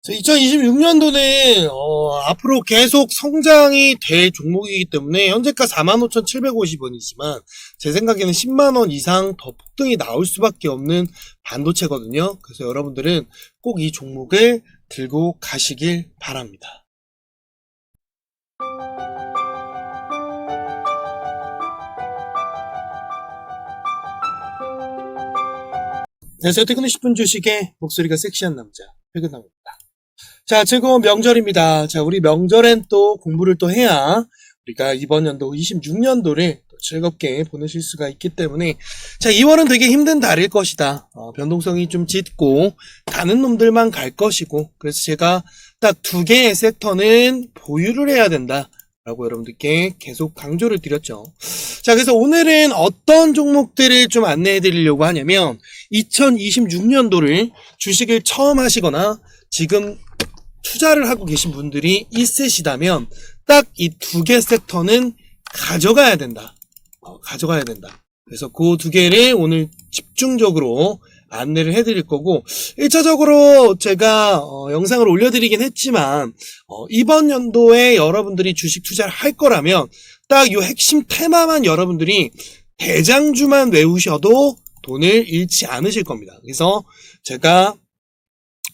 2026년도는 앞으로 계속 성장이 될 종목이기 때문에 현재가 45,750원이지만 제 생각에는 10만원 이상 더 폭등이 나올 수밖에 없는 반도체거든요. 그래서 여러분들은 꼭 이 종목을 들고 가시길 바랍니다. 네, 퇴근 10분 주식에 목소리가 섹시한 남자 퇴근합니다. 자, 즐거운 명절입니다. 자, 우리 명절엔 또 공부를 또 해야 우리가 이번 연도 26년도를 또 즐겁게 보내실 수가 있기 때문에 자, 2월은 되게 힘든 달일 것이다. 변동성이 좀 짙고 가는 놈들만 갈 것이고 그래서 제가 딱 2개의 섹터는 보유를 해야 된다. 라고 여러분들께 계속 강조를 드렸죠. 자, 그래서 오늘은 어떤 종목들을 좀 안내해 드리려고 하냐면 2026년도를 주식을 처음 하시거나 지금 투자를 하고 계신 분들이 있으시다면 딱 이 2개 섹터는 가져가야 된다. 가져가야 된다. 그래서 그 2개를 오늘 집중적으로 안내를 해드릴 거고 1차적으로 제가 영상을 올려드리긴 했지만 이번 연도에 여러분들이 주식 투자를 할 거라면 딱 이 핵심 테마만 여러분들이 대장주만 외우셔도 돈을 잃지 않으실 겁니다. 그래서 제가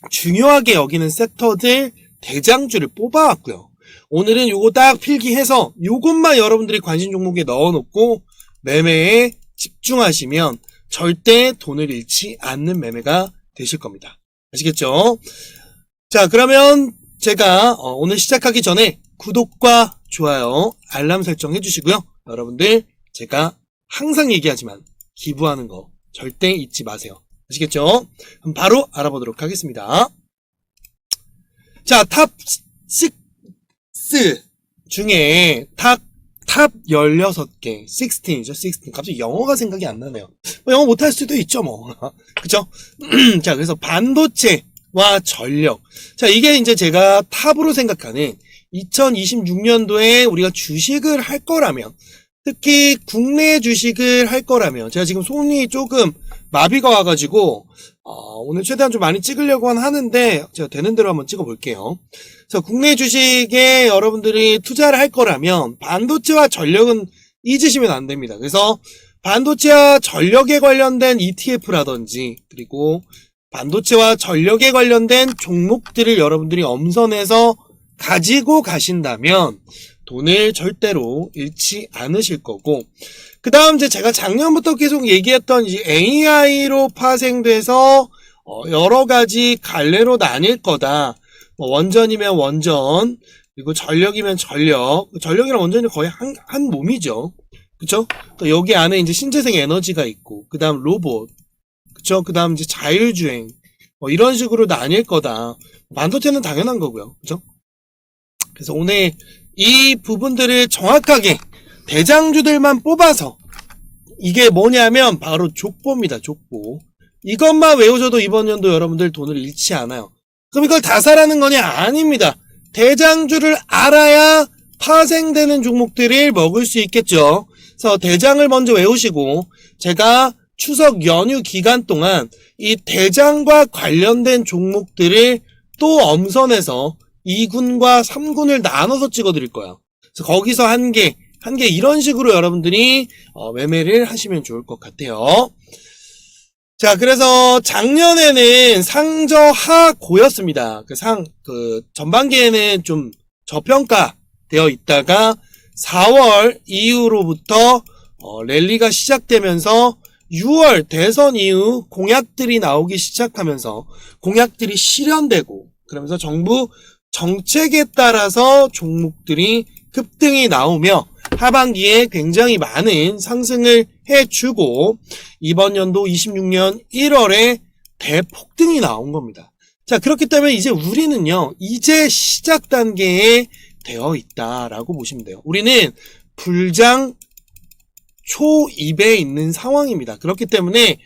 중요하게 여기는 섹터들 대장주를 뽑아왔고요. 오늘은 요거 딱 필기해서 요것만 여러분들이 관심 종목에 넣어놓고 매매에 집중하시면 절대 돈을 잃지 않는 매매가 되실 겁니다. 아시겠죠? 자, 그러면 제가 오늘 시작하기 전에 구독과 좋아요, 알람 설정 해주시고요. 여러분들 제가 항상 얘기하지만 기부하는 거 절대 잊지 마세요. 아시겠죠? 그럼 바로 알아보도록 하겠습니다. 자, 탑 6 중에 탑 16개, 16이죠, 16. 갑자기 영어가 생각이 안 나네요. 영어 못할 수도 있죠, 뭐. 그쵸? 자, 그래서 반도체와 전력. 자, 이게 이제 제가 탑으로 생각하는 2026년도에 우리가 주식을 할 거라면, 특히 국내 주식을 할 거라면, 제가 지금 손이 조금 마비가 와가지고, 오늘 최대한 좀 많이 찍으려고는 하는데, 제가 되는 대로 한번 찍어볼게요. 그래서 국내 주식에 여러분들이 투자를 할 거라면, 반도체와 전력은 잊으시면 안 됩니다. 그래서 반도체와 전력에 관련된 ETF라든지, 그리고 반도체와 전력에 관련된 종목들을 여러분들이 엄선해서 가지고 가신다면, 돈을 절대로 잃지 않으실 거고, 그 다음 이제 제가 작년부터 계속 얘기했던 이제 AI로 파생돼서 여러 가지 갈래로 나뉠 거다. 원전이면 원전, 그리고 전력이면 전력. 전력이랑 원전이 거의 한 몸이죠. 그쵸? 또 여기 안에 이제 신재생 에너지가 있고, 그 다음 로봇, 그쵸? 그 다음 이제 자율주행, 이런 식으로 나뉠 거다. 반도체는 당연한 거고요. 그쵸? 그래서 오늘 이 부분들을 정확하게 대장주들만 뽑아서 이게 뭐냐면 바로 족보입니다. 족보. 이것만 외우셔도 이번 연도 여러분들 돈을 잃지 않아요. 그럼 이걸 다 사라는 거냐? 아닙니다. 대장주를 알아야 파생되는 종목들을 먹을 수 있겠죠. 그래서 대장을 먼저 외우시고 제가 추석 연휴 기간 동안 이 대장과 관련된 종목들을 또 엄선해서 2군과 3군을 나눠서 찍어드릴 거예요. 그래서 거기서 한 개 이런 식으로 여러분들이 매매를 하시면 좋을 것 같아요. 자, 그래서 작년에는 상저하고였습니다. 전반기에는 좀 저평가 되어 있다가 4월 이후로부터 랠리가 시작되면서 6월 대선 이후 공약들이 나오기 시작하면서 공약들이 실현되고 그러면서 정부 정책에 따라서 종목들이 급등이 나오며 하반기에 굉장히 많은 상승을 해주고 이번 연도 26년 1월에 대폭등이 나온 겁니다. 자, 그렇기 때문에 이제 우리는요, 이제 시작 단계에 되어 있다라고 보시면 돼요. 우리는 불장 초입에 있는 상황입니다. 그렇기 때문에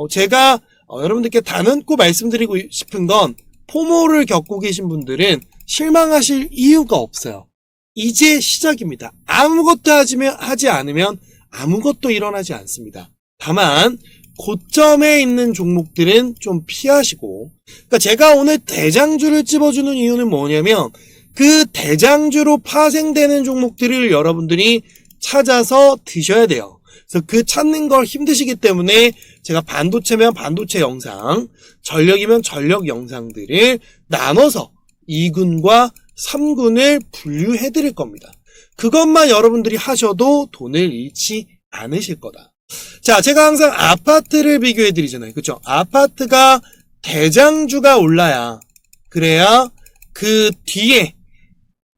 제가 여러분들께 단언코 말씀드리고 싶은 건 포모를 겪고 계신 분들은 실망하실 이유가 없어요. 이제 시작입니다. 아무것도 하지 않으면 아무것도 일어나지 않습니다. 다만 고점에 있는 종목들은 좀 피하시고, 그러니까 제가 오늘 대장주를 찝어주는 이유는 뭐냐면 그 대장주로 파생되는 종목들을 여러분들이 찾아서 드셔야 돼요. 그래서 그 찾는 걸 힘드시기 때문에 제가 반도체면 반도체 영상, 전력이면 전력 영상들을 나눠서 2군과 3군을 분류해 드릴 겁니다. 그것만 여러분들이 하셔도 돈을 잃지 않으실 거다. 자, 제가 항상 아파트를 비교해 드리잖아요. 그렇죠? 아파트가 대장주가 올라야, 그래야 그 뒤에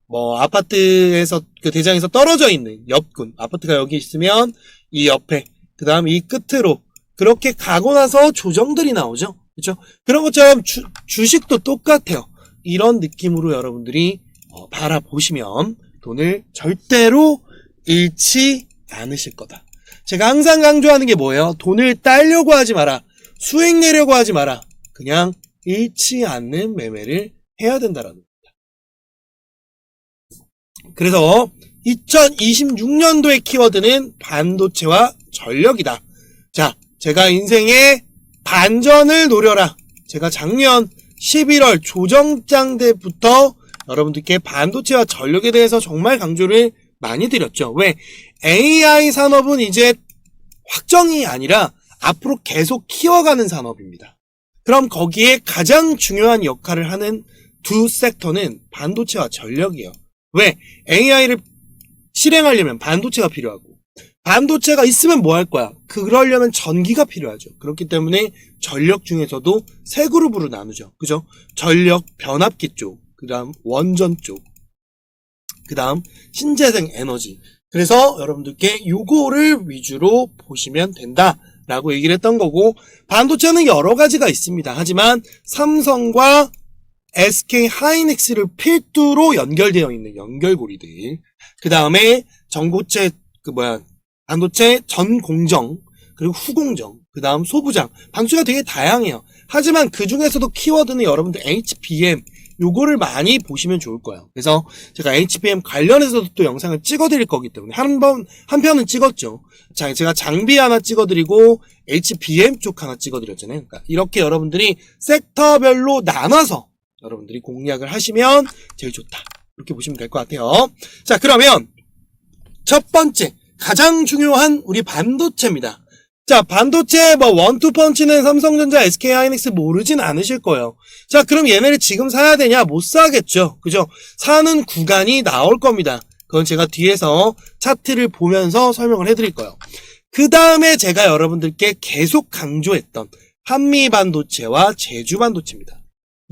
뭐 아파트에서 그 대장에서 떨어져 있는 옆군, 아파트가 여기 있으면 이 옆에, 그 다음 이 끝으로 그렇게 가고 나서 조정들이 나오죠. 그렇죠? 그런 것처럼 주식도 똑같아요. 이런 느낌으로 여러분들이 바라보시면 돈을 절대로 잃지 않으실 거다. 제가 항상 강조하는 게 뭐예요? 돈을 따려고 하지 마라. 수익 내려고 하지 마라. 그냥 잃지 않는 매매를 해야 된다라는 겁니다. 그래서 2026년도의 키워드는 반도체와 전력이다. 자, 제가 인생의 반전을 노려라. 제가 작년 11월 조정장 때부터 여러분들께 반도체와 전력에 대해서 정말 강조를 많이 드렸죠. 왜? AI 산업은 이제 확정이 아니라 앞으로 계속 키워가는 산업입니다. 그럼 거기에 가장 중요한 역할을 하는 두 섹터는 반도체와 전력이에요. 왜? AI를 실행하려면 반도체가 필요하고, 반도체가 있으면 뭐 할 거야? 그러려면 전기가 필요하죠. 그렇기 때문에 전력 중에서도 세 그룹으로 나누죠. 그죠? 전력 변압기 쪽, 그 다음 원전 쪽, 그 다음 신재생 에너지. 그래서 여러분들께 요거를 위주로 보시면 된다라고 얘기를 했던 거고, 반도체는 여러 가지가 있습니다. 하지만 삼성과 SK 하이닉스를 필두로 연결되어 있는 연결고리들, 그 다음에 전고체 반도체 전공정, 그리고 후공정, 그 다음 소부장, 방수가 되게 다양해요. 하지만 그 중에서도 키워드는 여러분들 HBM, 요거를 많이 보시면 좋을 거예요. 그래서 제가 HBM 관련해서도 또 영상을 찍어드릴 거기 때문에 한 편은 찍었죠. 자, 제가 장비 하나 찍어드리고 HBM 쪽 하나 찍어드렸잖아요. 그러니까 이렇게 여러분들이 섹터별로 나눠서 여러분들이 공략을 하시면 제일 좋다. 이렇게 보시면 될 것 같아요. 자, 그러면 첫 번째 가장 중요한 우리 반도체입니다. 자, 반도체 원투펀치는 삼성전자, SK하이닉스 모르진 않으실 거예요. 자, 그럼 얘네를 지금 사야 되냐? 못 사겠죠. 그죠? 사는 구간이 나올 겁니다. 그건 제가 뒤에서 차트를 보면서 설명을 해드릴 거예요. 그 다음에 제가 여러분들께 계속 강조했던 한미반도체와 제주반도체입니다.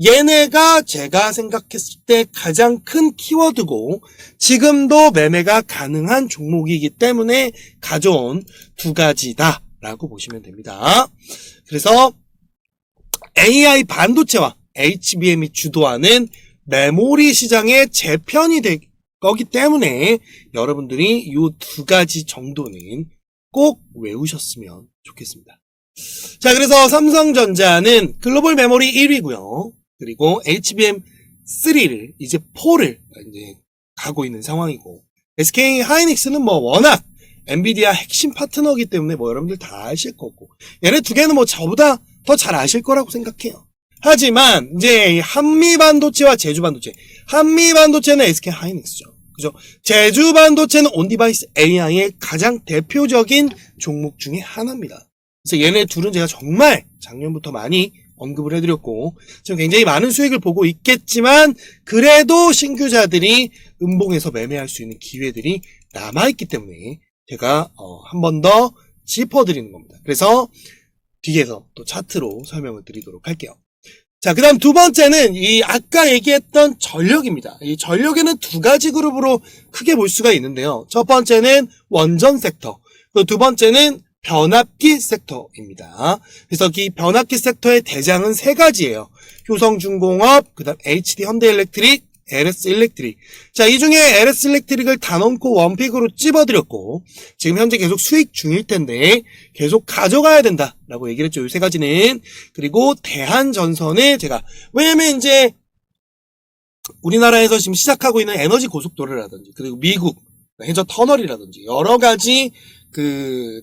얘네가 제가 생각했을 때 가장 큰 키워드고 지금도 매매가 가능한 종목이기 때문에 가져온 두 가지다 라고 보시면 됩니다. 그래서 AI 반도체와 HBM이 주도하는 메모리 시장의 재편이 될 거기 때문에 여러분들이 이 두 가지 정도는 꼭 외우셨으면 좋겠습니다. 자, 그래서 삼성전자는 글로벌 메모리 1위고요. 그리고 HBM3를 이제 4를 이제 가고 있는 상황이고, SK 하이닉스는 워낙 엔비디아 핵심 파트너이기 때문에 여러분들 다 아실 거고, 얘네 두 개는 저보다 더 잘 아실 거라고 생각해요. 하지만 이제 한미반도체와 제주반도체, 한미반도체는 SK 하이닉스죠. 그죠? 제주반도체는 온디바이스 AI의 가장 대표적인 종목 중에 하나입니다. 그래서 얘네 둘은 제가 정말 작년부터 많이 언급을 해드렸고, 지금 굉장히 많은 수익을 보고 있겠지만 그래도 신규자들이 음봉에서 매매할 수 있는 기회들이 남아있기 때문에 제가 한 번 더 짚어드리는 겁니다. 그래서 뒤에서 또 차트로 설명을 드리도록 할게요. 자, 그 다음 두 번째는 이 아까 얘기했던 전력입니다. 이 전력에는 두 가지 그룹으로 크게 볼 수가 있는데요. 첫 번째는 원전 섹터, 그리고 두 번째는 변압기 섹터입니다. 그래서 이 변압기 섹터의 대장은 세 가지예요. 효성중공업, 그 다음 HD 현대일렉트릭, LS 일렉트릭. 자, 이 중에 LS 일렉트릭을 단언코 원픽으로 찝어드렸고, 지금 현재 계속 수익 중일 텐데, 계속 가져가야 된다라고 얘기를 했죠. 이 세 가지는. 그리고 대한전선을 제가, 왜냐면 이제, 우리나라에서 지금 시작하고 있는 에너지 고속도로라든지, 그리고 미국, 해저 터널이라든지, 여러 가지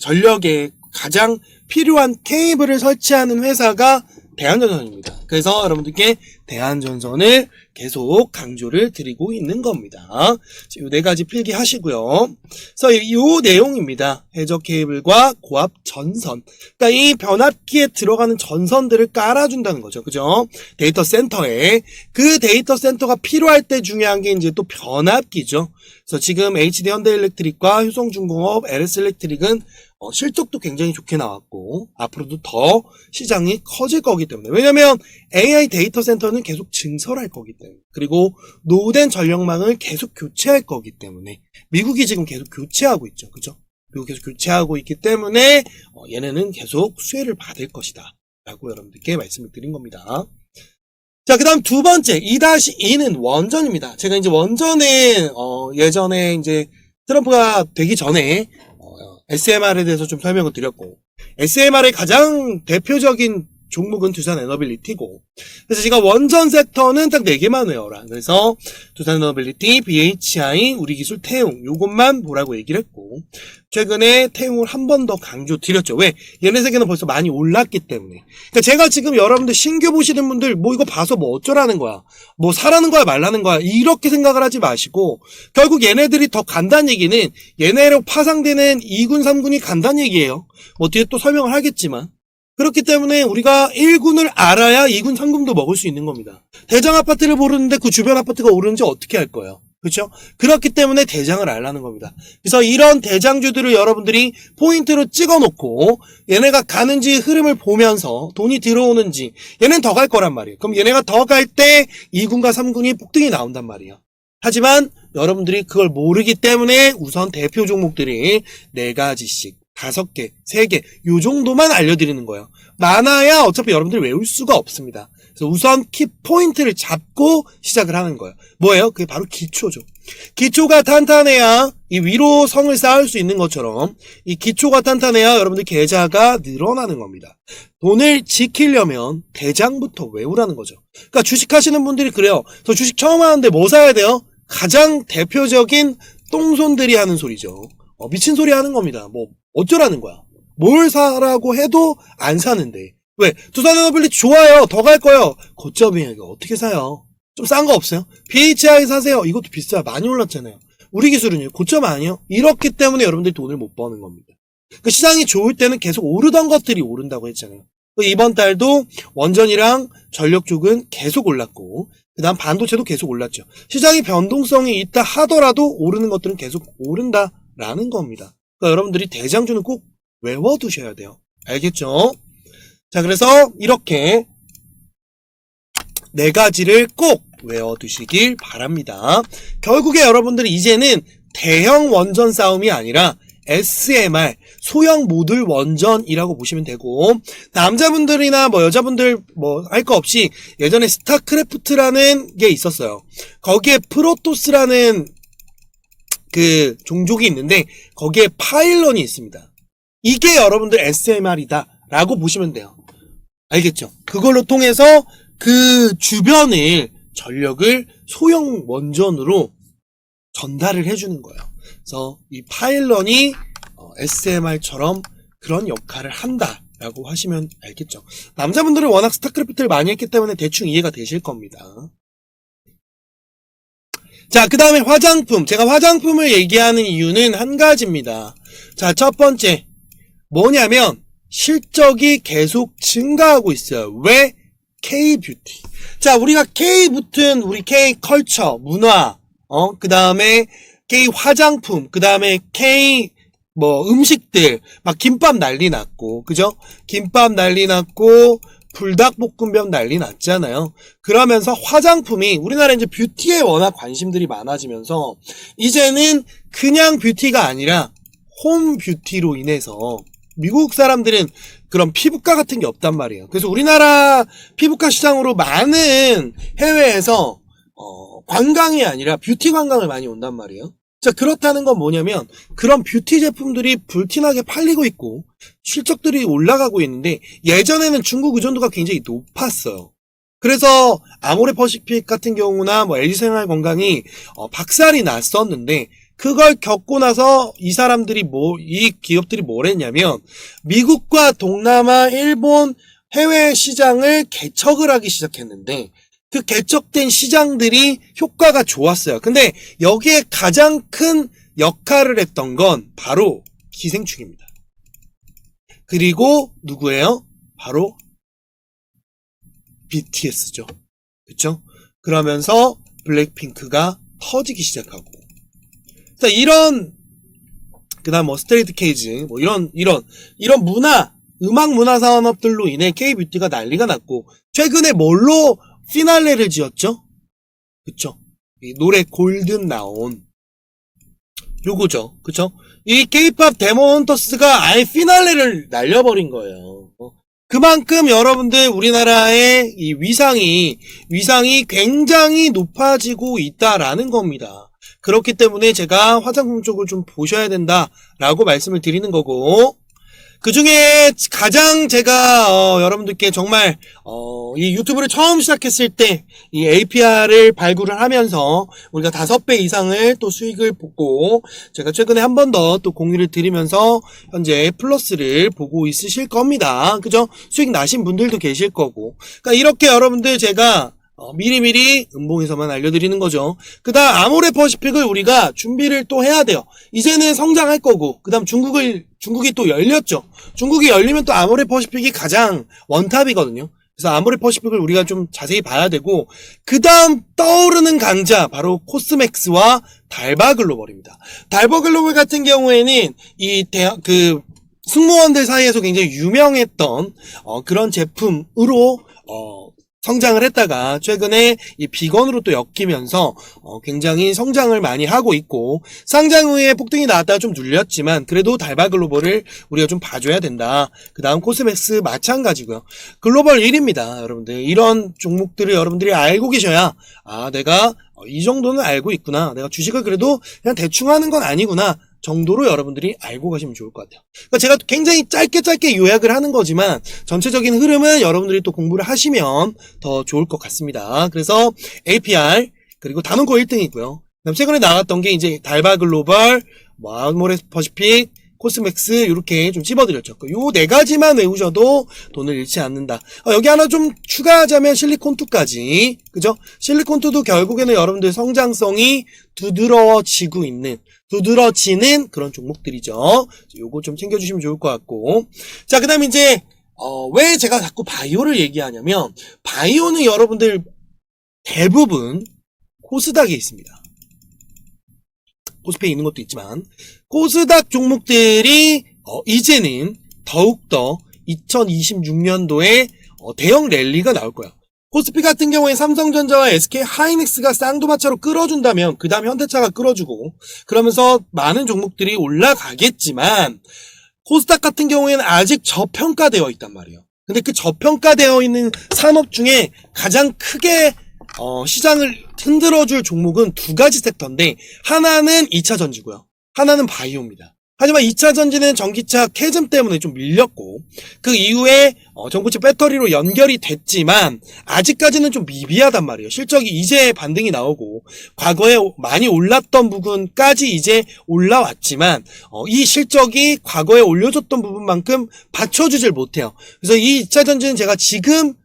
전력의 가장 필요한 케이블을 설치하는 회사가 대한전선입니다. 그래서 여러분들께 대한전선을 계속 강조를 드리고 있는 겁니다. 이 네 가지 필기 하시고요. 그래서 이 내용입니다. 해저 케이블과 고압 전선. 그러니까 이 변압기에 들어가는 전선들을 깔아준다는 거죠. 그죠? 데이터 센터에. 그 데이터 센터가 필요할 때 중요한 게 이제 또 변압기죠. 그래서 지금 HD 현대일렉트릭과 효성중공업, LS일렉트릭은 실적도 굉장히 좋게 나왔고 앞으로도 더 시장이 커질 거기 때문에 왜냐면 AI 데이터 센터는 계속 증설할 거기 때문에 그리고 노후된 전력망을 계속 교체할 거기 때문에 미국이 지금 계속 교체하고 있죠. 그죠? 미국 계속 교체하고 있기 때문에 얘네는 계속 수혜를 받을 것이다 라고 여러분들께 말씀을 드린 겁니다. 자, 그 다음 두 번째 2-2는 원전입니다. 제가 이제 원전은 예전에 이제 트럼프가 되기 전에 SMR에 대해서 좀 설명을 드렸고 SMR의 가장 대표적인 종목은 두산에너빌리티고 그래서 제가 원전 섹터는 딱 4개만 외워라. 그래서 두산에너빌리티, BHI, 우리기술, 태웅 요것만 보라고 얘기를 했고 최근에 태웅을 한 번 더 강조 드렸죠. 왜? 얘네 세 개는 벌써 많이 올랐기 때문에. 그러니까 제가 지금 여러분들 신규 보시는 분들 뭐 이거 봐서 뭐 어쩌라는 거야. 뭐 사라는 거야 말라는 거야. 이렇게 생각을 하지 마시고 결국 얘네들이 더 간다는 얘기는 얘네로 파상되는 2군, 3군이 간다는 얘기예요. 뭐 뒤에 또 설명을 하겠지만 그렇기 때문에 우리가 1군을 알아야 2군, 3군도 먹을 수 있는 겁니다. 대장 아파트를 모르는데 그 주변 아파트가 오르는지 어떻게 할 거예요? 그렇죠? 그렇기 때문에 대장을 알라는 겁니다. 그래서 이런 대장주들을 여러분들이 포인트로 찍어놓고 얘네가 가는지 흐름을 보면서 돈이 들어오는지 얘네는 더 갈 거란 말이에요. 그럼 얘네가 더 갈 때 2군과 3군이 폭등이 나온단 말이에요. 하지만 여러분들이 그걸 모르기 때문에 우선 대표 종목들이 4가지씩 5개, 3개 요 정도만 알려드리는 거예요. 많아야 어차피 여러분들이 외울 수가 없습니다. 그래서 우선 키포인트를 잡고 시작을 하는 거예요. 뭐예요? 그게 바로 기초죠. 기초가 탄탄해야 이 위로 성을 쌓을 수 있는 것처럼 이 기초가 탄탄해야 여러분들 계좌가 늘어나는 겁니다. 돈을 지키려면 대장부터 외우라는 거죠. 그러니까 주식 하시는 분들이 그래요. 저 주식 처음 하는데 뭐 사야 돼요? 가장 대표적인 똥손들이 하는 소리죠. 미친 소리 하는 겁니다. 뭐 어쩌라는 거야. 뭘 사라고 해도 안 사는데. 왜? 두산에너빌리티 좋아요. 더 갈 거예요. 고점이에요. 이거 어떻게 사요? 좀 싼 거 없어요? BHI 사세요. 이것도 비싸요. 많이 올랐잖아요. 우리기술은요. 고점 아니에요? 이렇기 때문에 여러분들이 돈을 못 버는 겁니다. 그 시장이 좋을 때는 계속 오르던 것들이 오른다고 했잖아요. 이번 달도 원전이랑 전력 쪽은 계속 올랐고 그 다음 반도체도 계속 올랐죠. 시장이 변동성이 있다 하더라도 오르는 것들은 계속 오른다라는 겁니다. 그러니까 여러분들이 대장주는 꼭 외워두셔야 돼요. 알겠죠? 자, 그래서 이렇게 4가지를 꼭 외워두시길 바랍니다. 결국에 여러분들이 이제는 대형 원전 싸움이 아니라 SMR, 소형 모듈 원전이라고 보시면 되고 남자분들이나 뭐 여자분들 뭐 할 거 없이 예전에 스타크래프트라는 게 있었어요. 거기에 프로토스라는 그 종족이 있는데 거기에 파일런이 있습니다. 이게 여러분들 SMR이다 라고 보시면 돼요. 알겠죠? 그걸로 통해서 그 주변을 전력을 소형 원전으로 전달을 해주는 거예요. 그래서 이 파일런이 SMR처럼 그런 역할을 한다라고 하시면 알겠죠. 남자분들은 워낙 스타크래프트를 많이 했기 때문에 대충 이해가 되실 겁니다. 자, 그 다음에 화장품. 제가 화장품을 얘기하는 이유는 한 가지입니다. 자, 첫 번째. 뭐냐면 실적이 계속 증가하고 있어요. 왜? K-뷰티. 자, 우리가 K 붙은 우리 K-컬처, 문화, 그 다음에 K-화장품, 그 다음에 K 음식들, 막 김밥 난리 났고, 그죠? 김밥 난리 났고, 불닭볶음면 난리 났잖아요. 그러면서 화장품이 우리나라 이제 뷰티에 워낙 관심들이 많아지면서 이제는 그냥 뷰티가 아니라 홈 뷰티로 인해서 미국 사람들은 그런 피부과 같은 게 없단 말이에요. 그래서 우리나라 피부과 시장으로 많은 해외에서 관광이 아니라 뷰티 관광을 많이 온단 말이에요. 자, 그렇다는 건 뭐냐면 그런 뷰티 제품들이 불티나게 팔리고 있고 실적들이 올라가고 있는데 예전에는 중국 의존도가 굉장히 높았어요. 그래서 아모레 퍼시픽 같은 경우나 뭐 LG생활건강이 박살이 났었는데 그걸 겪고 나서 이 기업들이 뭘 했냐면, 미국과 동남아, 일본, 해외 시장을 개척을 하기 시작했는데, 그 개척된 시장들이 효과가 좋았어요. 근데 여기에 가장 큰 역할을 했던 건 바로 기생충입니다. 그리고 누구예요? 바로 BTS죠. 그쵸? 그러면서 블랙핑크가 터지기 시작하고. 자, 그 다음 스트레이트 케이지, 이런 음악 문화 산업들로 인해 K-뷰티가 난리가 났고, 최근에 뭘로 피날레를 지었죠? 그쵸? 이 노래 골든 나온 요거죠. 그쵸? 이 K-팝 데몬헌터스가 아예 피날레를 날려버린 거예요. 그만큼 여러분들 우리나라의 이 위상이 굉장히 높아지고 있다라는 겁니다. 그렇기 때문에 제가 화장품 쪽을 좀 보셔야 된다라고 말씀을 드리는 거고, 그 중에 가장 제가 여러분들께 정말 이 유튜브를 처음 시작했을 때 이 APR을 발굴을 하면서 우리가 5배 이상을 또 수익을 보고, 제가 최근에 한 번 더 또 공유를 드리면서 현재 플러스를 보고 있으실 겁니다. 그죠? 수익 나신 분들도 계실 거고. 그러니까 이렇게 여러분들 제가 미리미리 음봉에서만 알려드리는 거죠. 그 다음 아모레퍼시픽을 우리가 준비를 또 해야 돼요. 이제는 성장할 거고, 그 다음 중국이 또 열렸죠. 중국이 열리면 또 아모레퍼시픽이 가장 원탑이거든요. 그래서 아모레퍼시픽을 우리가 좀 자세히 봐야 되고, 그 다음 떠오르는 강자 바로 코스맥스와 달바글로벌입니다. 달바글로벌 같은 경우에는 승무원들 사이에서 굉장히 유명했던 그런 제품으로 성장을 했다가 최근에 이 비건으로 또 엮이면서 굉장히 성장을 많이 하고 있고, 상장 후에 폭등이 나왔다가 좀 눌렸지만 그래도 달바글로벌을 우리가 좀 봐줘야 된다. 그 다음 코스맥스 마찬가지고요. 글로벌 1위입니다. 여러분들 이런 종목들을 여러분들이 알고 계셔야, 내가 이 정도는 알고 있구나, 내가 주식을 그래도 그냥 대충 하는 건 아니구나 정도로 여러분들이 알고 가시면 좋을 것 같아요. 그러니까 제가 굉장히 짧게 요약을 하는 거지만 전체적인 흐름은 여러분들이 또 공부를 하시면 더 좋을 것 같습니다. 그래서 APR 그리고 단원코 1등이고요. 그다음 최근에 나왔던 게 이제 달바글로벌, 아모레퍼시픽, 코스맥스 이렇게 좀 찝어드렸죠. 요 4가지만 외우셔도 돈을 잃지 않는다. 여기 하나 좀 추가하자면 실리콘2까지, 그죠? 실리콘2도 결국에는 여러분들 성장성이 두드러지는 그런 종목들이죠. 요거 좀 챙겨주시면 좋을 것 같고. 자, 그 다음에 이제 왜 제가 자꾸 바이오를 얘기하냐면, 바이오는 여러분들 대부분 코스닥에 있습니다. 코스피에 있는 것도 있지만, 코스닥 종목들이 이제는 더욱더 2026년도에 대형 랠리가 나올 거야. 코스피 같은 경우에 삼성전자와 SK 하이닉스가 쌍두마차로 끌어준다면 그 다음 현대차가 끌어주고, 그러면서 많은 종목들이 올라가겠지만, 코스닥 같은 경우에는 아직 저평가되어 있단 말이에요. 근데 그 저평가되어 있는 산업 중에 가장 크게 시장을 흔들어줄 종목은 2가지 섹터인데, 하나는 2차 전지고요. 하나는 바이오입니다. 하지만 2차 전지는 전기차 캐즘 때문에 좀 밀렸고, 그 이후에 전고체 배터리로 연결이 됐지만 아직까지는 좀 미비하단 말이에요. 실적이 이제 반등이 나오고, 과거에 많이 올랐던 부분까지 이제 올라왔지만 이 실적이 과거에 올려줬던 부분만큼 받쳐주질 못해요. 그래서 이 2차 전지는 제가 지금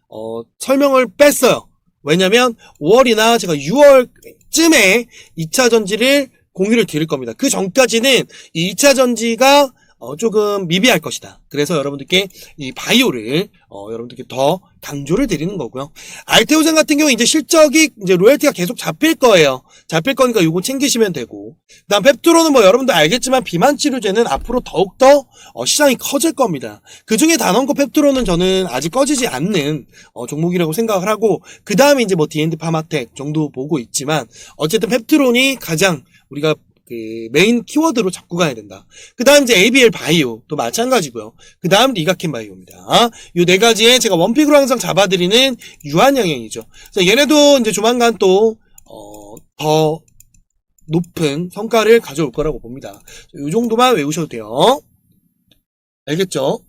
설명을 뺐어요. 왜냐면 5월이나 제가 6월쯤에 2차 전지를 공유를 드릴 겁니다. 그 전까지는 이 2차 전지가 조금 미비할 것이다. 그래서 여러분들께 이 바이오를 여러분들께 더 강조를 드리는 거고요. 알테오젠 같은 경우 이제 실적이 이제 로열티가 계속 잡힐 거예요. 잡힐 거니까 요거 챙기시면 되고, 그다음 펩트로는 여러분들 알겠지만 비만 치료제는 앞으로 더욱더 시장이 커질 겁니다. 그 중에 단원코 펩트로는 저는 아직 꺼지지 않는 종목이라고 생각을 하고, 그 다음에 이제 D&D 파마텍 정도 보고 있지만, 어쨌든 펩트론이 가장 우리가 메인 키워드로 잡고 가야 된다. 그 다음 이제 ABL 바이오 또 마찬가지고요. 그 다음 리가켄 바이오입니다. 요 4가지에 제가 원픽으로 항상 잡아드리는 유한영양이죠. 얘네도 이제 조만간 또 더 높은 성과를 가져올 거라고 봅니다. 요 정도만 외우셔도 돼요. 알겠죠?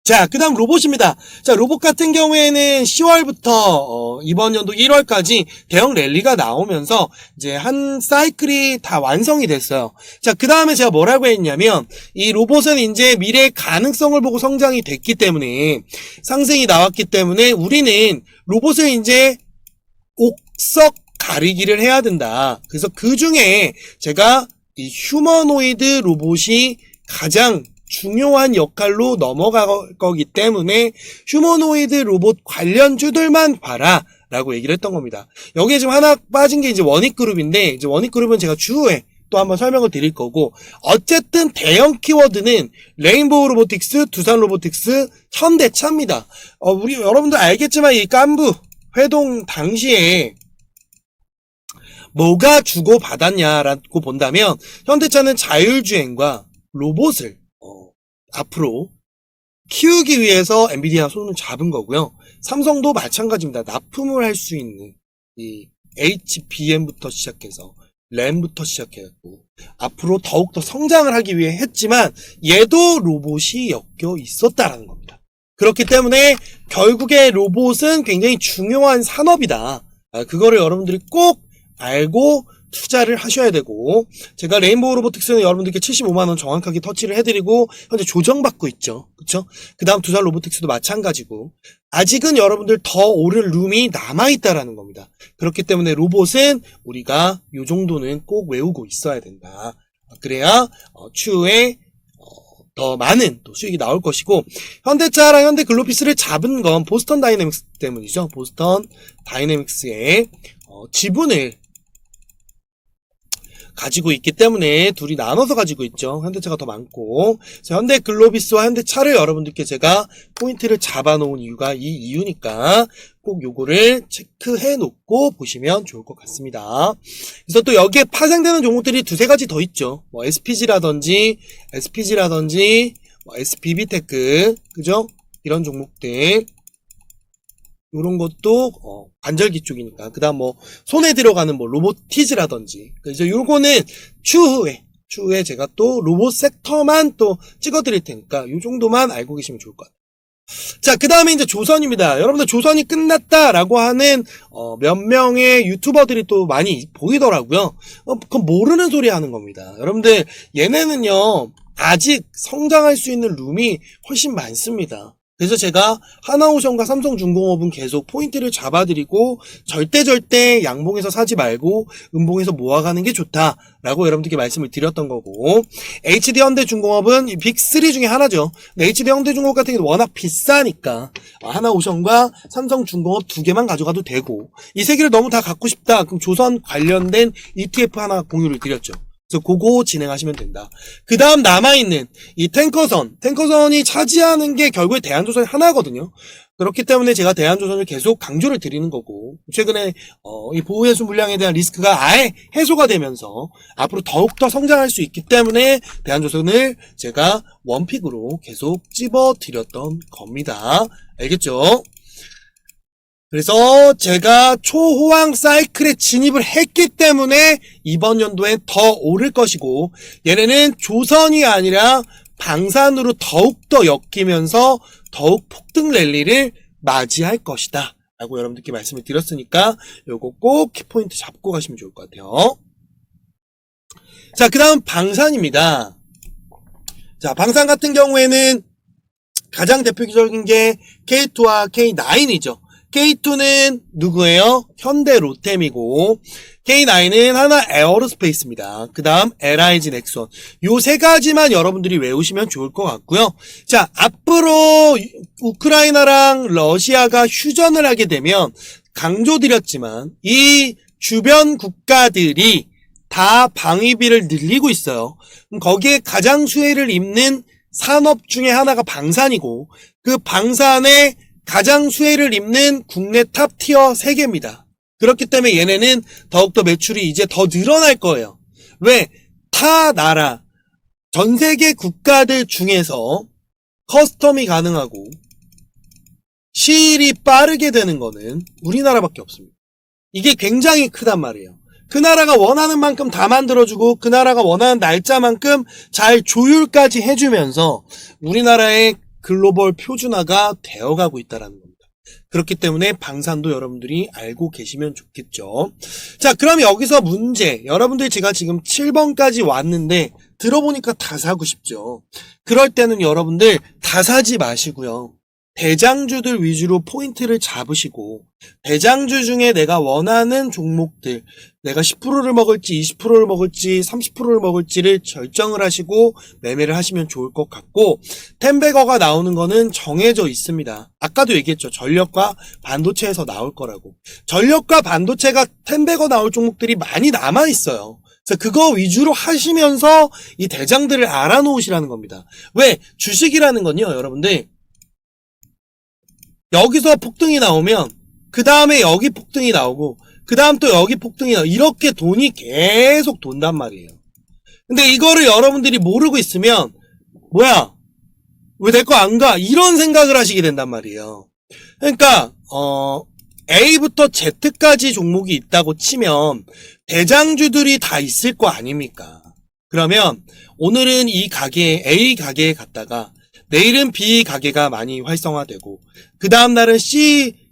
자, 그 다음 로봇입니다. 자, 로봇 같은 경우에는 10월부터, 이번 연도 1월까지 대형 랠리가 나오면서 이제 한 사이클이 다 완성이 됐어요. 자, 그 다음에 제가 뭐라고 했냐면, 이 로봇은 이제 미래의 가능성을 보고 성장이 됐기 때문에, 상승이 나왔기 때문에 우리는 로봇을 이제 옥석 가리기를 해야 된다. 그래서 그 중에 제가 이 휴머노이드 로봇이 가장 중요한 역할로 넘어갈 거기 때문에 휴머노이드 로봇 관련주들만 봐라 라고 얘기를 했던 겁니다. 여기에 지금 하나 빠진 게 이제 원익그룹인데, 이제 원익그룹은 제가 추후에 또 한번 설명을 드릴 거고, 어쨌든 대형 키워드는 레인보우 로보틱스, 두산 로보틱스, 현대차입니다. 우리 여러분들 알겠지만 이 깐부 회동 당시에 뭐가 주고받았냐라고 본다면, 현대차는 자율주행과 로봇을 앞으로 키우기 위해서 엔비디아 손을 잡은 거고요. 삼성도 마찬가지입니다. 납품을 할 수 있는 이 HBM부터 시작해서 램부터 시작해갖고 앞으로 더욱더 성장을 하기 위해 했지만 얘도 로봇이 엮여 있었다라는 겁니다. 그렇기 때문에 결국에 로봇은 굉장히 중요한 산업이다. 그거를 여러분들이 꼭 알고 투자를 하셔야 되고, 제가 레인보우 로보틱스는 여러분들께 75만원 정확하게 터치를 해드리고 현재 조정받고 있죠. 그쵸? 그 다음 두산 로보틱스도 마찬가지고, 아직은 여러분들 더 오를 룸이 남아있다라는 겁니다. 그렇기 때문에 로봇은 우리가 요 정도는 꼭 외우고 있어야 된다. 그래야 추후에 더 많은 또 수익이 나올 것이고, 현대차랑 현대글로비스를 잡은 건 보스턴 다이내믹스 때문이죠. 보스턴 다이내믹스의 지분을 가지고 있기 때문에 둘이 나눠서 가지고 있죠. 현대차가 더 많고. 현대글로비스와 현대차를 여러분들께 제가 포인트를 잡아놓은 이유가 이 이유니까 꼭 요거를 체크해 놓고 보시면 좋을 것 같습니다. 그래서 또 여기에 파생되는 종목들이 두세 가지 더 있죠. 뭐 SPG라든지 SPB테크, 그죠? 이런 종목들. 이런 것도 관절기 쪽이니까. 그 다음 뭐 손에 들어가는 뭐 로보티즈라든지, 그래서 요거는 추후에 제가 또 로봇 섹터만 또 찍어드릴 테니까 요 정도만 알고 계시면 좋을 것 같아요. 자, 그 다음에 이제 조선입니다. 여러분들 조선이 끝났다라고 하는 몇 명의 유튜버들이 또 많이 보이더라고요. 그건 모르는 소리 하는 겁니다. 여러분들 얘네는요 아직 성장할 수 있는 룸이 훨씬 많습니다. 그래서 제가 하나오션과 삼성중공업은 계속 포인트를 잡아드리고 절대 양봉에서 사지 말고 음봉에서 모아가는 게 좋다라고 여러분들께 말씀을 드렸던 거고, HD현대중공업은 빅3 중에 하나죠. 근데 HD현대중공업 같은 경우는 워낙 비싸니까 하나오션과 삼성중공업 두 개만 가져가도 되고, 이 세 개를 너무 다 갖고 싶다 그럼 조선 관련된 ETF 하나 공유를 드렸죠. 그래서 그거 진행하시면 된다. 그 다음 남아있는 이 탱커선이 차지하는 게 결국에 대한조선이 하나거든요. 그렇기 때문에 제가 대한조선을 계속 강조를 드리는 거고, 최근에 이 보호해수 물량에 대한 리스크가 아예 해소가 되면서 앞으로 더욱더 성장할 수 있기 때문에 대한조선을 제가 원픽으로 계속 찝어드렸던 겁니다. 알겠죠? 그래서 제가 초호황 사이클에 진입을 했기 때문에 이번 연도엔 더 오를 것이고, 얘네는 조선이 아니라 방산으로 더욱더 엮이면서 더욱 폭등 랠리를 맞이할 것이다 라고 여러분들께 말씀을 드렸으니까 요거 꼭 키포인트 잡고 가시면 좋을 것 같아요. 자, 그 다음 방산입니다. 자, 방산 같은 경우에는 가장 대표적인 게 K2와 K9이죠. K2는 누구예요? 현대 로템이고, K9은 하나 에어로스페이스입니다. 그 다음 LIG 넥슨. 요 세 가지만 여러분들이 외우시면 좋을 것 같고요. 자, 앞으로 우크라이나랑 러시아가 휴전을 하게 되면 강조드렸지만 이 주변 국가들이 다 방위비를 늘리고 있어요. 그럼 거기에 가장 수혜를 입는 산업 중에 하나가 방산이고, 그 방산에 가장 수혜를 입는 국내 탑 티어 3개입니다. 그렇기 때문에 얘네는 더욱더 매출이 이제 더 늘어날 거예요. 왜? 타 나라, 전 세계 국가들 중에서 커스텀이 가능하고 시일이 빠르게 되는 거는 우리나라밖에 없습니다. 이게 굉장히 크단 말이에요. 그 나라가 원하는 만큼 다 만들어주고 그 나라가 원하는 날짜만큼 잘 조율까지 해주면서 우리나라의 글로벌 표준화가 되어가고 있다는 겁니다. 그렇기 때문에 방산도 여러분들이 알고 계시면 좋겠죠. 자, 그럼 여기서 문제. 여러분들 제가 지금 7번까지 왔는데 들어보니까 다 사고 싶죠. 그럴 때는 여러분들 다 사지 마시고요. 대장주들 위주로 포인트를 잡으시고 대장주 중에 내가 원하는 종목들, 내가 10%를 먹을지 20%를 먹을지 30%를 먹을지를 결정을 하시고 매매를 하시면 좋을 것 같고, 텐베거가 나오는 거는 정해져 있습니다. 아까도 얘기했죠. 전력과 반도체에서 나올 거라고. 전력과 반도체가 텐베거 나올 종목들이 많이 남아있어요. 그래서 그거 위주로 하시면서 이 대장들을 알아놓으시라는 겁니다. 왜? 주식이라는 건요, 여러분들, 여기서 폭등이 나오면 그 다음에 여기 폭등이 나오고 그 다음 또 여기 폭등이 나오고 이렇게 돈이 계속 돈단 말이에요. 근데 이거를 여러분들이 모르고 있으면 뭐야, 왜 내 거 안 가? 이런 생각을 하시게 된단 말이에요. 그러니까 A부터 Z까지 종목이 있다고 치면 대장주들이 다 있을 거 아닙니까? 그러면 오늘은 이 가게, A 가게에 갔다가 내일은 B 가게가 많이 활성화되고 그 다음 날은 C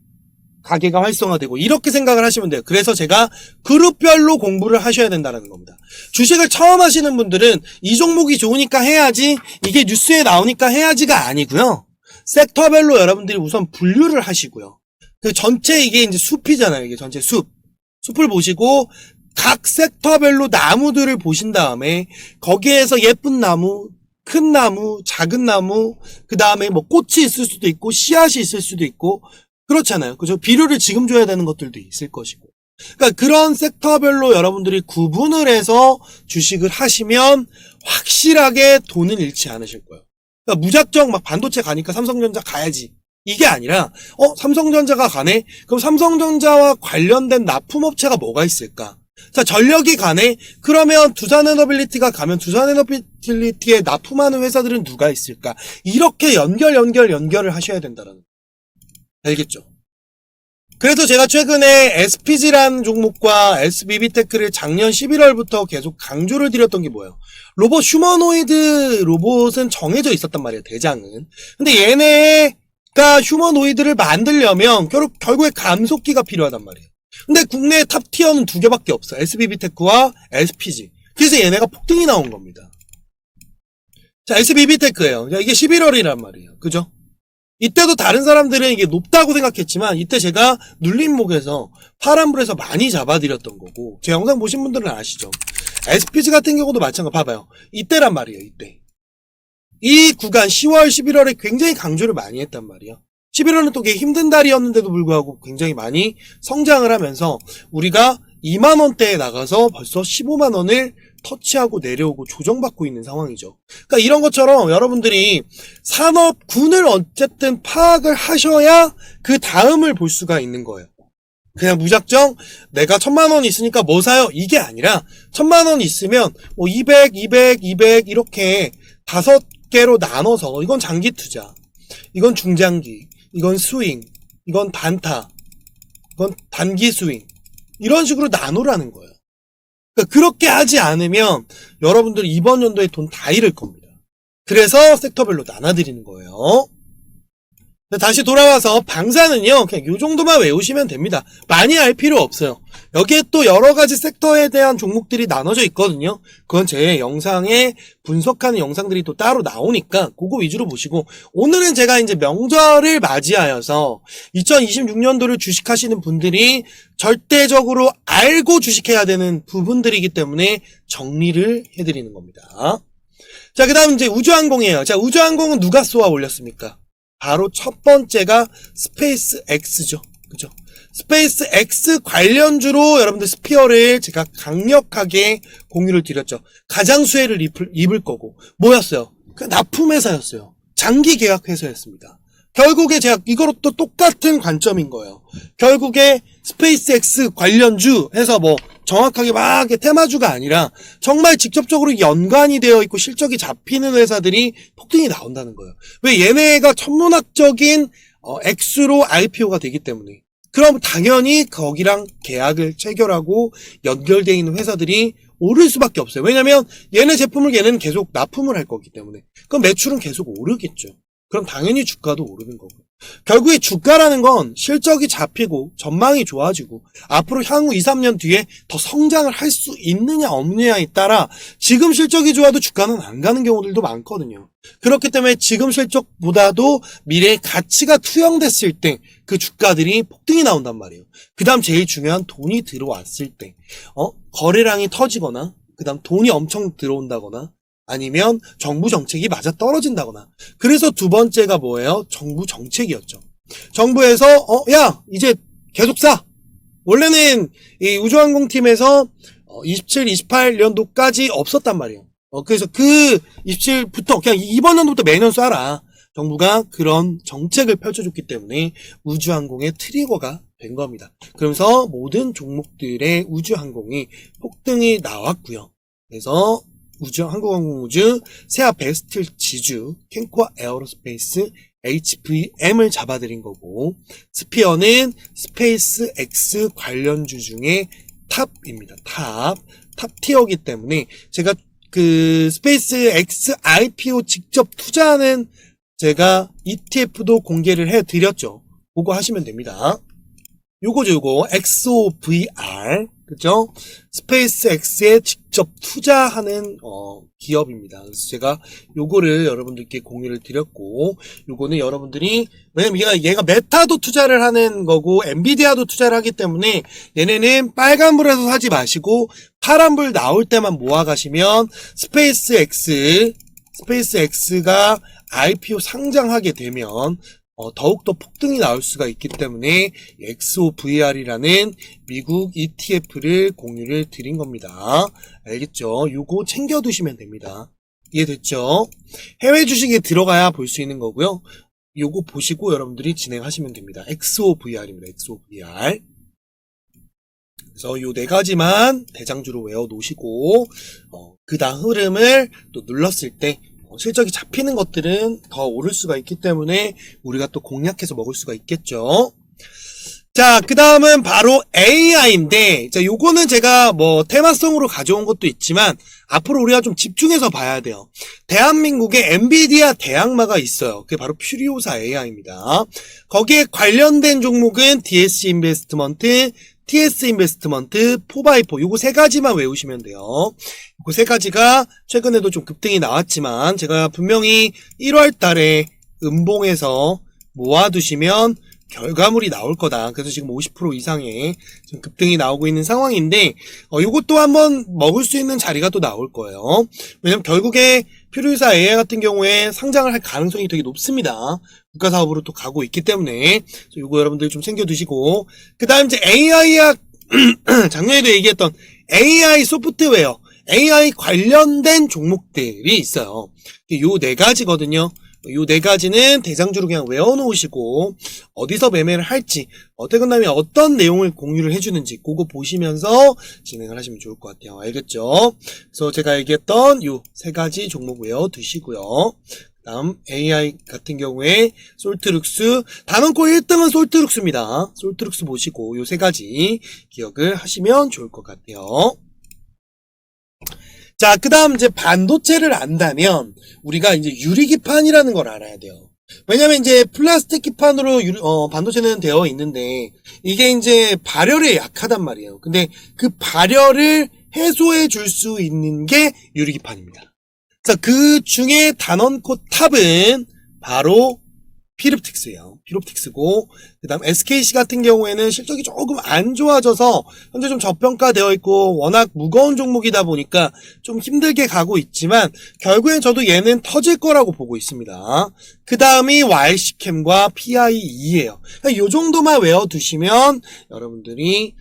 가게가 활성화되고 이렇게 생각을 하시면 돼요. 그래서 제가 그룹별로 공부를 하셔야 된다는 겁니다. 주식을 처음 하시는 분들은 이 종목이 좋으니까 해야지, 이게 뉴스에 나오니까 해야지가 아니고요. 섹터별로 여러분들이 우선 분류를 하시고요. 그 전체 이게 이제 숲이잖아요. 이게 전체 숲을 보시고 각 섹터별로 나무들을 보신 다음에 거기에서 예쁜 나무, 큰 나무, 작은 나무, 그 다음에 뭐 꽃이 있을 수도 있고 씨앗이 있을 수도 있고 그렇잖아요. 그죠? 비료를 지금 줘야 되는 것들도 있을 것이고. 그러니까 그런 섹터별로 여러분들이 구분을 해서 주식을 하시면 확실하게 돈을 잃지 않으실 거예요. 그러니까 무작정 막 반도체 가니까 삼성전자 가야지, 이게 아니라 삼성전자가 가네? 그럼 삼성전자와 관련된 납품업체가 뭐가 있을까? 자, 전력이 가네? 그러면 두산에너빌리티가 가면 두산에너빌리티에 납품하는 회사들은 누가 있을까? 이렇게 연결을 하셔야 된다는 거. 알겠죠? 그래서 제가 최근에 SPG라는 종목과 SBB테크를 작년 11월부터 계속 강조를 드렸던 게 뭐예요? 로봇, 휴머노이드 로봇은 정해져 있었단 말이에요, 대장은. 근데 얘네가 휴머노이드를 만들려면 결국에 감속기가 필요하단 말이에요. 근데 국내 탑티어는 두 개밖에 없어. SBB테크와 SPG. 그래서 얘네가 폭등이 나온 겁니다. 자, SBB테크예요. 이게 11월이란 말이에요. 그죠? 이때도 다른 사람들은 이게 높다고 생각했지만 이때 제가 눌림목에서 파란불에서 많이 잡아드렸던 거고, 제 영상 보신 분들은 아시죠? SPG 같은 경우도 마찬가지. 봐봐요. 이때란 말이에요. 이때. 이 구간 10월, 11월에 굉장히 강조를 많이 했단 말이에요. 11월은 또 꽤 힘든 달이었는데도 불구하고 굉장히 많이 성장을 하면서 우리가 2만원대에 나가서 벌써 15만원을 터치하고 내려오고 조정받고 있는 상황이죠. 그러니까 이런 것처럼 여러분들이 산업군을 어쨌든 파악을 하셔야 그 다음을 볼 수가 있는 거예요. 그냥 무작정 내가 1000만원 있으니까 뭐 사요? 이게 아니라 1000만원 있으면 뭐 200, 200, 200 이렇게 5개로 나눠서, 이건 장기 투자, 이건 중장기, 이건 스윙, 이건 단타, 이건 단기 스윙, 이런 식으로 나누라는 거예요. 그러니까 그렇게 하지 않으면 여러분들 이번 연도에 돈 다 잃을 겁니다. 그래서 섹터별로 나눠드리는 거예요. 다시 돌아와서 방사는요, 그냥 요 정도만 외우시면 됩니다. 많이 알 필요 없어요. 여기에 또 여러 가지 섹터에 대한 종목들이 나눠져 있거든요. 그건 제 영상에 분석하는 영상들이 또 따로 나오니까 그거 위주로 보시고, 오늘은 제가 이제 명절을 맞이하여서 2026년도를 주식하시는 분들이 절대적으로 알고 주식해야 되는 부분들이기 때문에 정리를 해드리는 겁니다. 자, 그 다음 이제 우주항공이에요. 자, 우주항공은 누가 쏘아 올렸습니까? 바로 첫 번째가 스페이스 X죠. 그죠? 스페이스 X 관련주로 여러분들 스피어를 제가 강력하게 공유를 드렸죠. 가장 수혜를 입을 거고, 뭐였어요? 그 납품회사였어요. 장기 계약 회사였습니다. 결국에 제가 이거로 또 똑같은 관점인 거예요. 결국에 스페이스 X 관련주 해서 뭐 정확하게 막 테마주가 아니라 정말 직접적으로 연관이 되어 있고 실적이 잡히는 회사들이 폭등이 나온다는 거예요. 왜? 얘네가 천문학적인 X로 IPO가 되기 때문에. 그럼 당연히 거기랑 계약을 체결하고 연결되어 있는 회사들이 오를 수밖에 없어요. 왜냐면 얘네 제품을 얘네는 계속 납품을 할 거기 때문에. 그럼 매출은 계속 오르겠죠. 그럼 당연히 주가도 오르는 거고. 결국에 주가라는 건 실적이 잡히고 전망이 좋아지고 앞으로 향후 2, 3년 뒤에 더 성장을 할 수 있느냐 없느냐에 따라 지금 실적이 좋아도 주가는 안 가는 경우들도 많거든요. 그렇기 때문에 지금 실적보다도 미래의 가치가 투영됐을 때 그 주가들이 폭등이 나온단 말이에요. 그 다음 제일 중요한 돈이 들어왔을 때 거래량이 터지거나 그 다음 돈이 엄청 들어온다거나 아니면 정부 정책이 맞아 떨어진다거나. 그래서 두 번째가 뭐예요? 정부 정책이었죠. 정부에서 야 이제 계속 사. 원래는 이 우주항공팀에서 27, 28년도까지 없었단 말이에요. 그래서 그 27부터 그냥 이번 연도부터 매년 쏴라. 정부가 그런 정책을 펼쳐줬기 때문에 우주항공의 트리거가 된 겁니다. 그러면서 모든 종목들의 우주항공이 폭등이 나왔고요. 그래서 한국항공우주, 세아 베스트 지주, 캔코아 에어로스페이스, HVM을 잡아들인 거고, 스피어는 스페이스 X 관련주 중에 탑입니다. 탑 티어이기 때문에 제가 그 스페이스 X IPO 직접 투자하는 제가 ETF도 공개를 해드렸죠. 그거 하시면 됩니다. 요거 XOVR 그죠? 스페이스 X에 직접 투자하는 기업입니다. 그래서 제가 요거를 여러분들께 공유를 드렸고, 요거는 여러분들이 왜냐면 얘가 메타도 투자를 하는 거고 엔비디아도 투자를 하기 때문에 얘네는 빨간불에서 사지 마시고 파란불 나올 때만 모아 가시면 스페이스 X가 IPO 상장하게 되면 더욱더 폭등이 나올 수가 있기 때문에 XOVR이라는 미국 ETF를 공유를 드린 겁니다. 알겠죠? 요거 챙겨두시면 됩니다. 이해됐죠? 해외 주식에 들어가야 볼 수 있는 거고요. 요거 보시고 여러분들이 진행하시면 됩니다. XOVR입니다. XOVR. 그래서 요 네 가지만 대장주로 외워 놓으시고 그 다음 흐름을 또 눌렀을 때 실적이 잡히는 것들은 더 오를 수가 있기 때문에 우리가 또 공략해서 먹을 수가 있겠죠. 자, 그 다음은 바로 AI인데, 자, 요거는 제가 뭐 테마성으로 가져온 것도 있지만 앞으로 우리가 좀 집중해서 봐야 돼요. 대한민국에 엔비디아 대항마가 있어요. 그게 바로 퓨리오사 AI입니다. 거기에 관련된 종목은 DS 인베스트먼트, TS 인베스트먼트, 4x4 요거 세 가지만 외우시면 돼요. 그 세 가지가 최근에도 좀 급등이 나왔지만 제가 분명히 1월 달에 음봉에서 모아두시면 결과물이 나올 거다. 그래서 지금 50% 이상의 지금 급등이 나오고 있는 상황인데 요것도 한번 먹을 수 있는 자리가 또 나올 거예요. 왜냐면 결국에 퓨리오사 AI 같은 경우에 상장을 할 가능성이 되게 높습니다. 국가사업으로 또 가고 있기 때문에 요거 여러분들 좀 챙겨두시고, 그 다음 이제 AI야 작년에도 얘기했던 AI 소프트웨어, AI 관련된 종목들이 있어요. 요 네 가지거든요. 요 네 가지는 대장주로 그냥 외워놓으시고 어디서 매매를 할지, 퇴근남이 어떤 내용을 공유를 해주는지 그거 보시면서 진행을 하시면 좋을 것 같아요. 알겠죠? 그래서 제가 얘기했던 요 세 가지 종목 외워두시고요. 다음 AI 같은 경우에 솔트룩스, 단언코 1등은 솔트룩스입니다. 솔트룩스 보시고 요 세 가지 기억을 하시면 좋을 것 같아요. 자, 그 다음 이제 반도체를 안다면 우리가 이제 유리기판이라는 걸 알아야 돼요. 왜냐면 이제 플라스틱 기판으로 반도체는 되어 있는데 이게 이제 발열에 약하단 말이에요. 근데 그 발열을 해소해 줄 수 있는 게 유리기판입니다. 자, 그 중에 단언코 탑은 바로 피롭틱스예요. 피롭틱스고, 그 다음 SKC 같은 경우에는 실적이 조금 안 좋아져서 현재 좀 저평가되어 있고 워낙 무거운 종목이다 보니까 좀 힘들게 가고 있지만 결국엔 저도 얘는 터질 거라고 보고 있습니다. 그 다음이 YC캠과 PIE예요. 이 정도만 외워두시면 여러분들이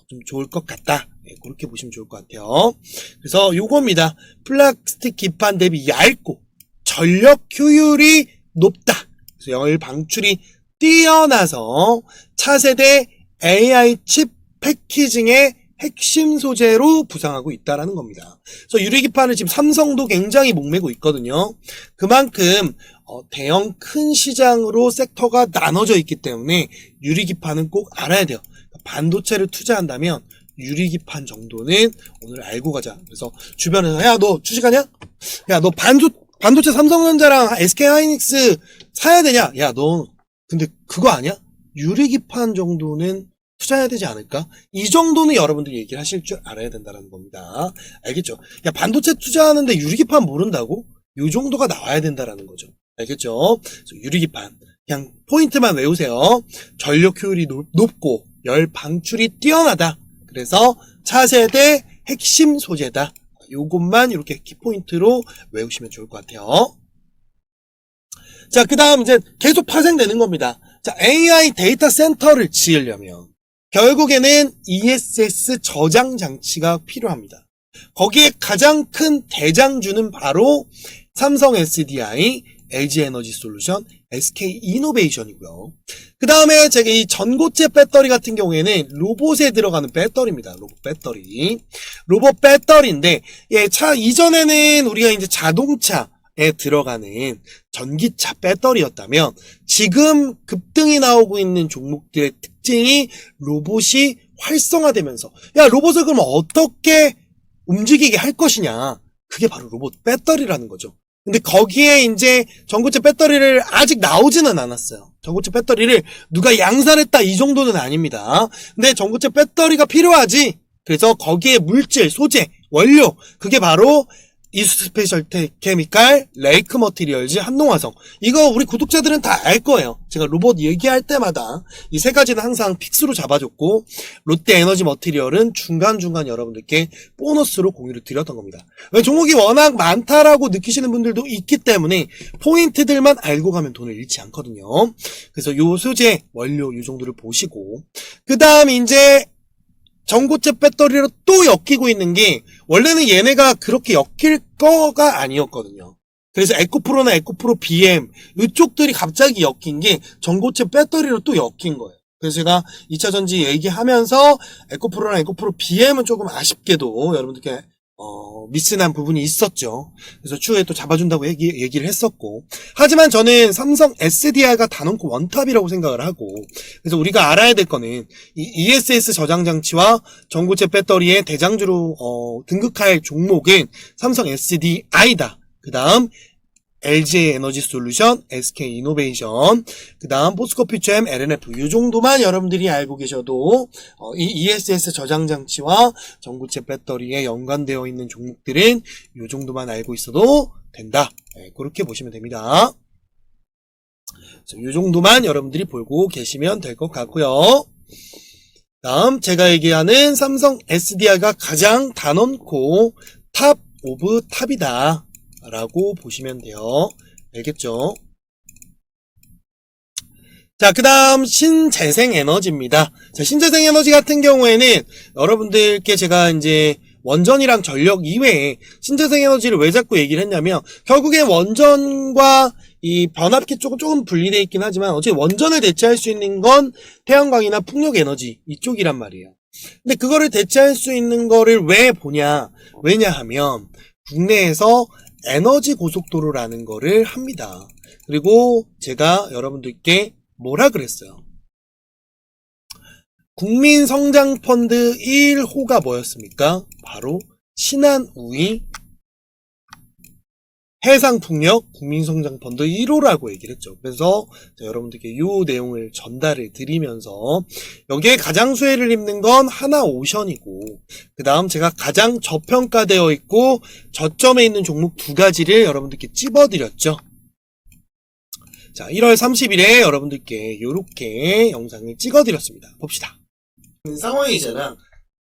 좀 좋을 것 같다. 네, 그렇게 보시면 좋을 것 같아요. 그래서 요겁니다. 플라스틱 기판 대비 얇고 전력 효율이 높다. 그래서 열 방출이 뛰어나서 차세대 AI 칩 패키징의 핵심 소재로 부상하고 있다라는 겁니다. 그래서 유리기판을 지금 삼성도 굉장히 목매고 있거든요. 그만큼 대형 큰 시장으로 섹터가 나눠져 있기 때문에 유리기판은 꼭 알아야 돼요. 반도체를 투자한다면 유리기판 정도는 오늘 알고 가자. 그래서 주변에서 야 너 주식하냐? 야 너 반도체 삼성전자랑 SK하이닉스 사야 되냐? 야, 너 근데 그거 아니야? 유리기판 정도는 투자해야 되지 않을까? 이 정도는 여러분들이 얘기를 하실 줄 알아야 된다는 겁니다. 알겠죠? 야, 반도체 투자하는데 유리기판 모른다고? 요 정도가 나와야 된다라는 거죠. 알겠죠? 그래서 유리기판 그냥 포인트만 외우세요. 전력 효율이 높고 열 방출이 뛰어나다. 그래서 차세대 핵심 소재다. 요것만 이렇게 키포인트로 외우시면 좋을 것 같아요. 자, 그 다음 이제 계속 파생되는 겁니다. 자, AI 데이터 센터를 지으려면 결국에는 ESS 저장 장치가 필요합니다. 거기에 가장 큰 대장주는 바로 삼성 SDI, LG 에너지 솔루션, SK 이노베이션이고요. 그 다음에 제가 이 전고체 배터리 같은 경우에는 로봇에 들어가는 배터리입니다. 로봇 배터리. 로봇 배터리인데, 예, 이전에는 우리가 이제 자동차에 들어가는 전기차 배터리였다면, 지금 급등이 나오고 있는 종목들의 특징이 로봇이 활성화되면서, 야, 로봇을 그럼 어떻게 움직이게 할 것이냐. 그게 바로 로봇 배터리라는 거죠. 근데 거기에 이제 전고체 배터리를 아직 나오지는 않았어요. 전고체 배터리를 누가 양산했다 이 정도는 아닙니다. 근데 전고체 배터리가 필요하지. 그래서 거기에 물질, 소재, 원료 그게 바로 이수 스페셜 케미칼, 레이크 머티리얼즈, 한농화성. 이거 우리 구독자들은 다 알 거예요. 제가 로봇 얘기할 때마다 이 세 가지는 항상 픽스로 잡아줬고, 롯데 에너지 머티리얼은 중간중간 여러분들께 보너스로 공유를 드렸던 겁니다. 종목이 워낙 많다라고 느끼시는 분들도 있기 때문에 포인트들만 알고 가면 돈을 잃지 않거든요. 그래서 요 소재, 원료 요 정도를 보시고, 그 다음 이제 전고체 배터리로 또 엮이고 있는 게 원래는 얘네가 그렇게 엮일 거가 아니었거든요. 그래서 에코프로나 에코프로 BM 이쪽들이 갑자기 엮인 게 전고체 배터리로 또 엮인 거예요. 그래서 제가 2차전지 얘기하면서 에코프로나 에코프로 BM은 조금 아쉽게도 여러분들께 미스난 부분이 있었죠. 그래서 추후에 또 잡아준다고 얘기를 했었고, 하지만 저는 삼성 SDI가 단언코 원탑이라고 생각을 하고, 그래서 우리가 알아야 될 거는 이 ESS 저장 장치와 전고체 배터리의 대장주로 등극할 종목은 삼성 SDI다. 그 다음 LG 에너지 솔루션, SK 이노베이션, 그 다음 포스코 퓨처엠, LNF 이 정도만 여러분들이 알고 계셔도 이 ESS 저장 장치와 전고체 배터리에 연관되어 있는 종목들은 이 정도만 알고 있어도 된다. 네, 그렇게 보시면 됩니다. 이 정도만 여러분들이 보고 계시면 될 것 같고요. 다음 제가 얘기하는 삼성 SDI가 가장 단언코 탑 오브 탑이다 라고 보시면 돼요. 알겠죠? 자, 그 다음 신재생에너지입니다. 자, 신재생에너지 같은 경우에는 여러분들께 제가 이제 원전이랑 전력 이외에 신재생에너지를 왜 자꾸 얘기를 했냐면, 결국엔 원전과 이 변압기 쪽은 조금 분리되어 있긴 하지만 어차피 원전을 대체할 수 있는 건 태양광이나 풍력에너지 이쪽이란 말이에요. 근데 그거를 대체할 수 있는 거를 왜 보냐? 왜냐하면 국내에서 에너지 고속도로라는 거를 합니다. 그리고 제가 여러분들께 뭐라 그랬어요? 국민성장펀드 1호가 뭐였습니까? 바로 신한우이 해상풍력 국민성장펀드 1호라고 얘기를 했죠. 그래서 여러분들께 이 내용을 전달을 드리면서 여기에 가장 수혜를 입는 건 하나오션이고, 그 다음 제가 가장 저평가되어 있고 저점에 있는 종목 두 가지를 여러분들께 찝어드렸죠. 자, 1월 30일에 여러분들께 이렇게 영상을 찍어드렸습니다. 봅시다. 상황이잖아.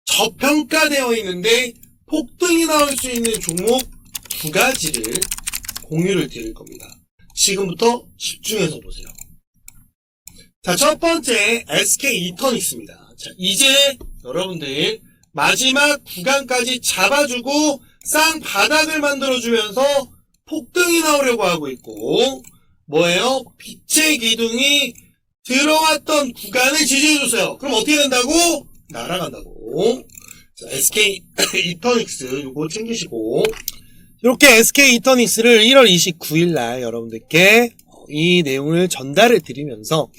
저평가되어 있는데 폭등이 나올 수 있는 종목 두 가지를 공유를 드릴 겁니다. 지금부터 집중해서 보세요. 자, 첫 번째 SK 이터닉스입니다. 자, 이제 여러분들 마지막 구간까지 잡아주고 쌍바닥을 만들어주면서 폭등이 나오려고 하고 있고, 뭐예요? 빛의 기둥이 들어왔던 구간을 지지해줬어요. 그럼 어떻게 된다고? 날아간다고. 자, SK 이터닉스 요거 챙기시고, 이렇게 SK 이터닉스를 1월 29일 날 여러분들께 이 내용을 전달을 드리면서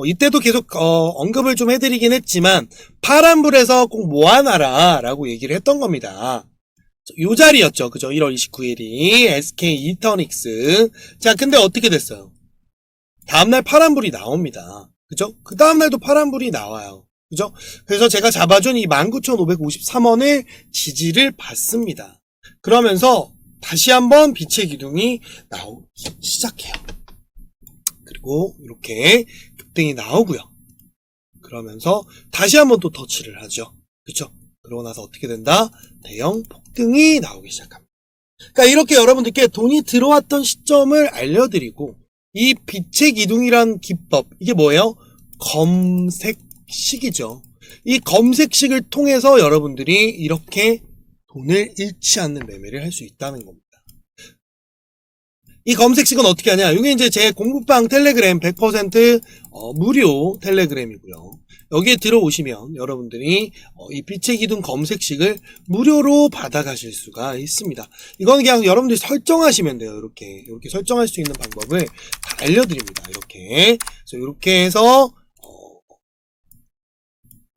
이때도 계속 언급을 좀 해드리긴 했지만 파란불에서 꼭 모아놔라 라고 얘기를 했던 겁니다. 요 자리였죠. 그죠? 1월 29일이 SK 이터닉스. 자, 근데 어떻게 됐어요? 다음날 파란불이 나옵니다. 그죠? 그 다음날도 파란불이 나와요. 그죠? 그래서 제가 잡아준 이 19,553원을 지지를 받습니다. 그러면서 다시 한번 빛의 기둥이 나오기 시작해요. 그리고 이렇게 급등이 나오고요. 그러면서 다시 한번 또 터치를 하죠. 그쵸? 그러고 나서 어떻게 된다? 대형 폭등이 나오기 시작합니다. 그러니까 이렇게 여러분들께 돈이 들어왔던 시점을 알려드리고, 이 빛의 기둥이란 기법, 이게 뭐예요? 검색식이죠. 이 검색식을 통해서 여러분들이 이렇게 돈을 잃지 않는 매매를 할 수 있다는 겁니다. 이 검색식은 어떻게 하냐? 이게 이제 제 공부방 텔레그램 100% 무료 텔레그램이고요. 여기에 들어오시면 여러분들이 이 빛의 기둥 검색식을 무료로 받아가실 수가 있습니다. 이건 그냥 여러분들이 설정하시면 돼요. 이렇게 설정할 수 있는 방법을 다 알려드립니다. 이렇게. 그래서 이렇게 해서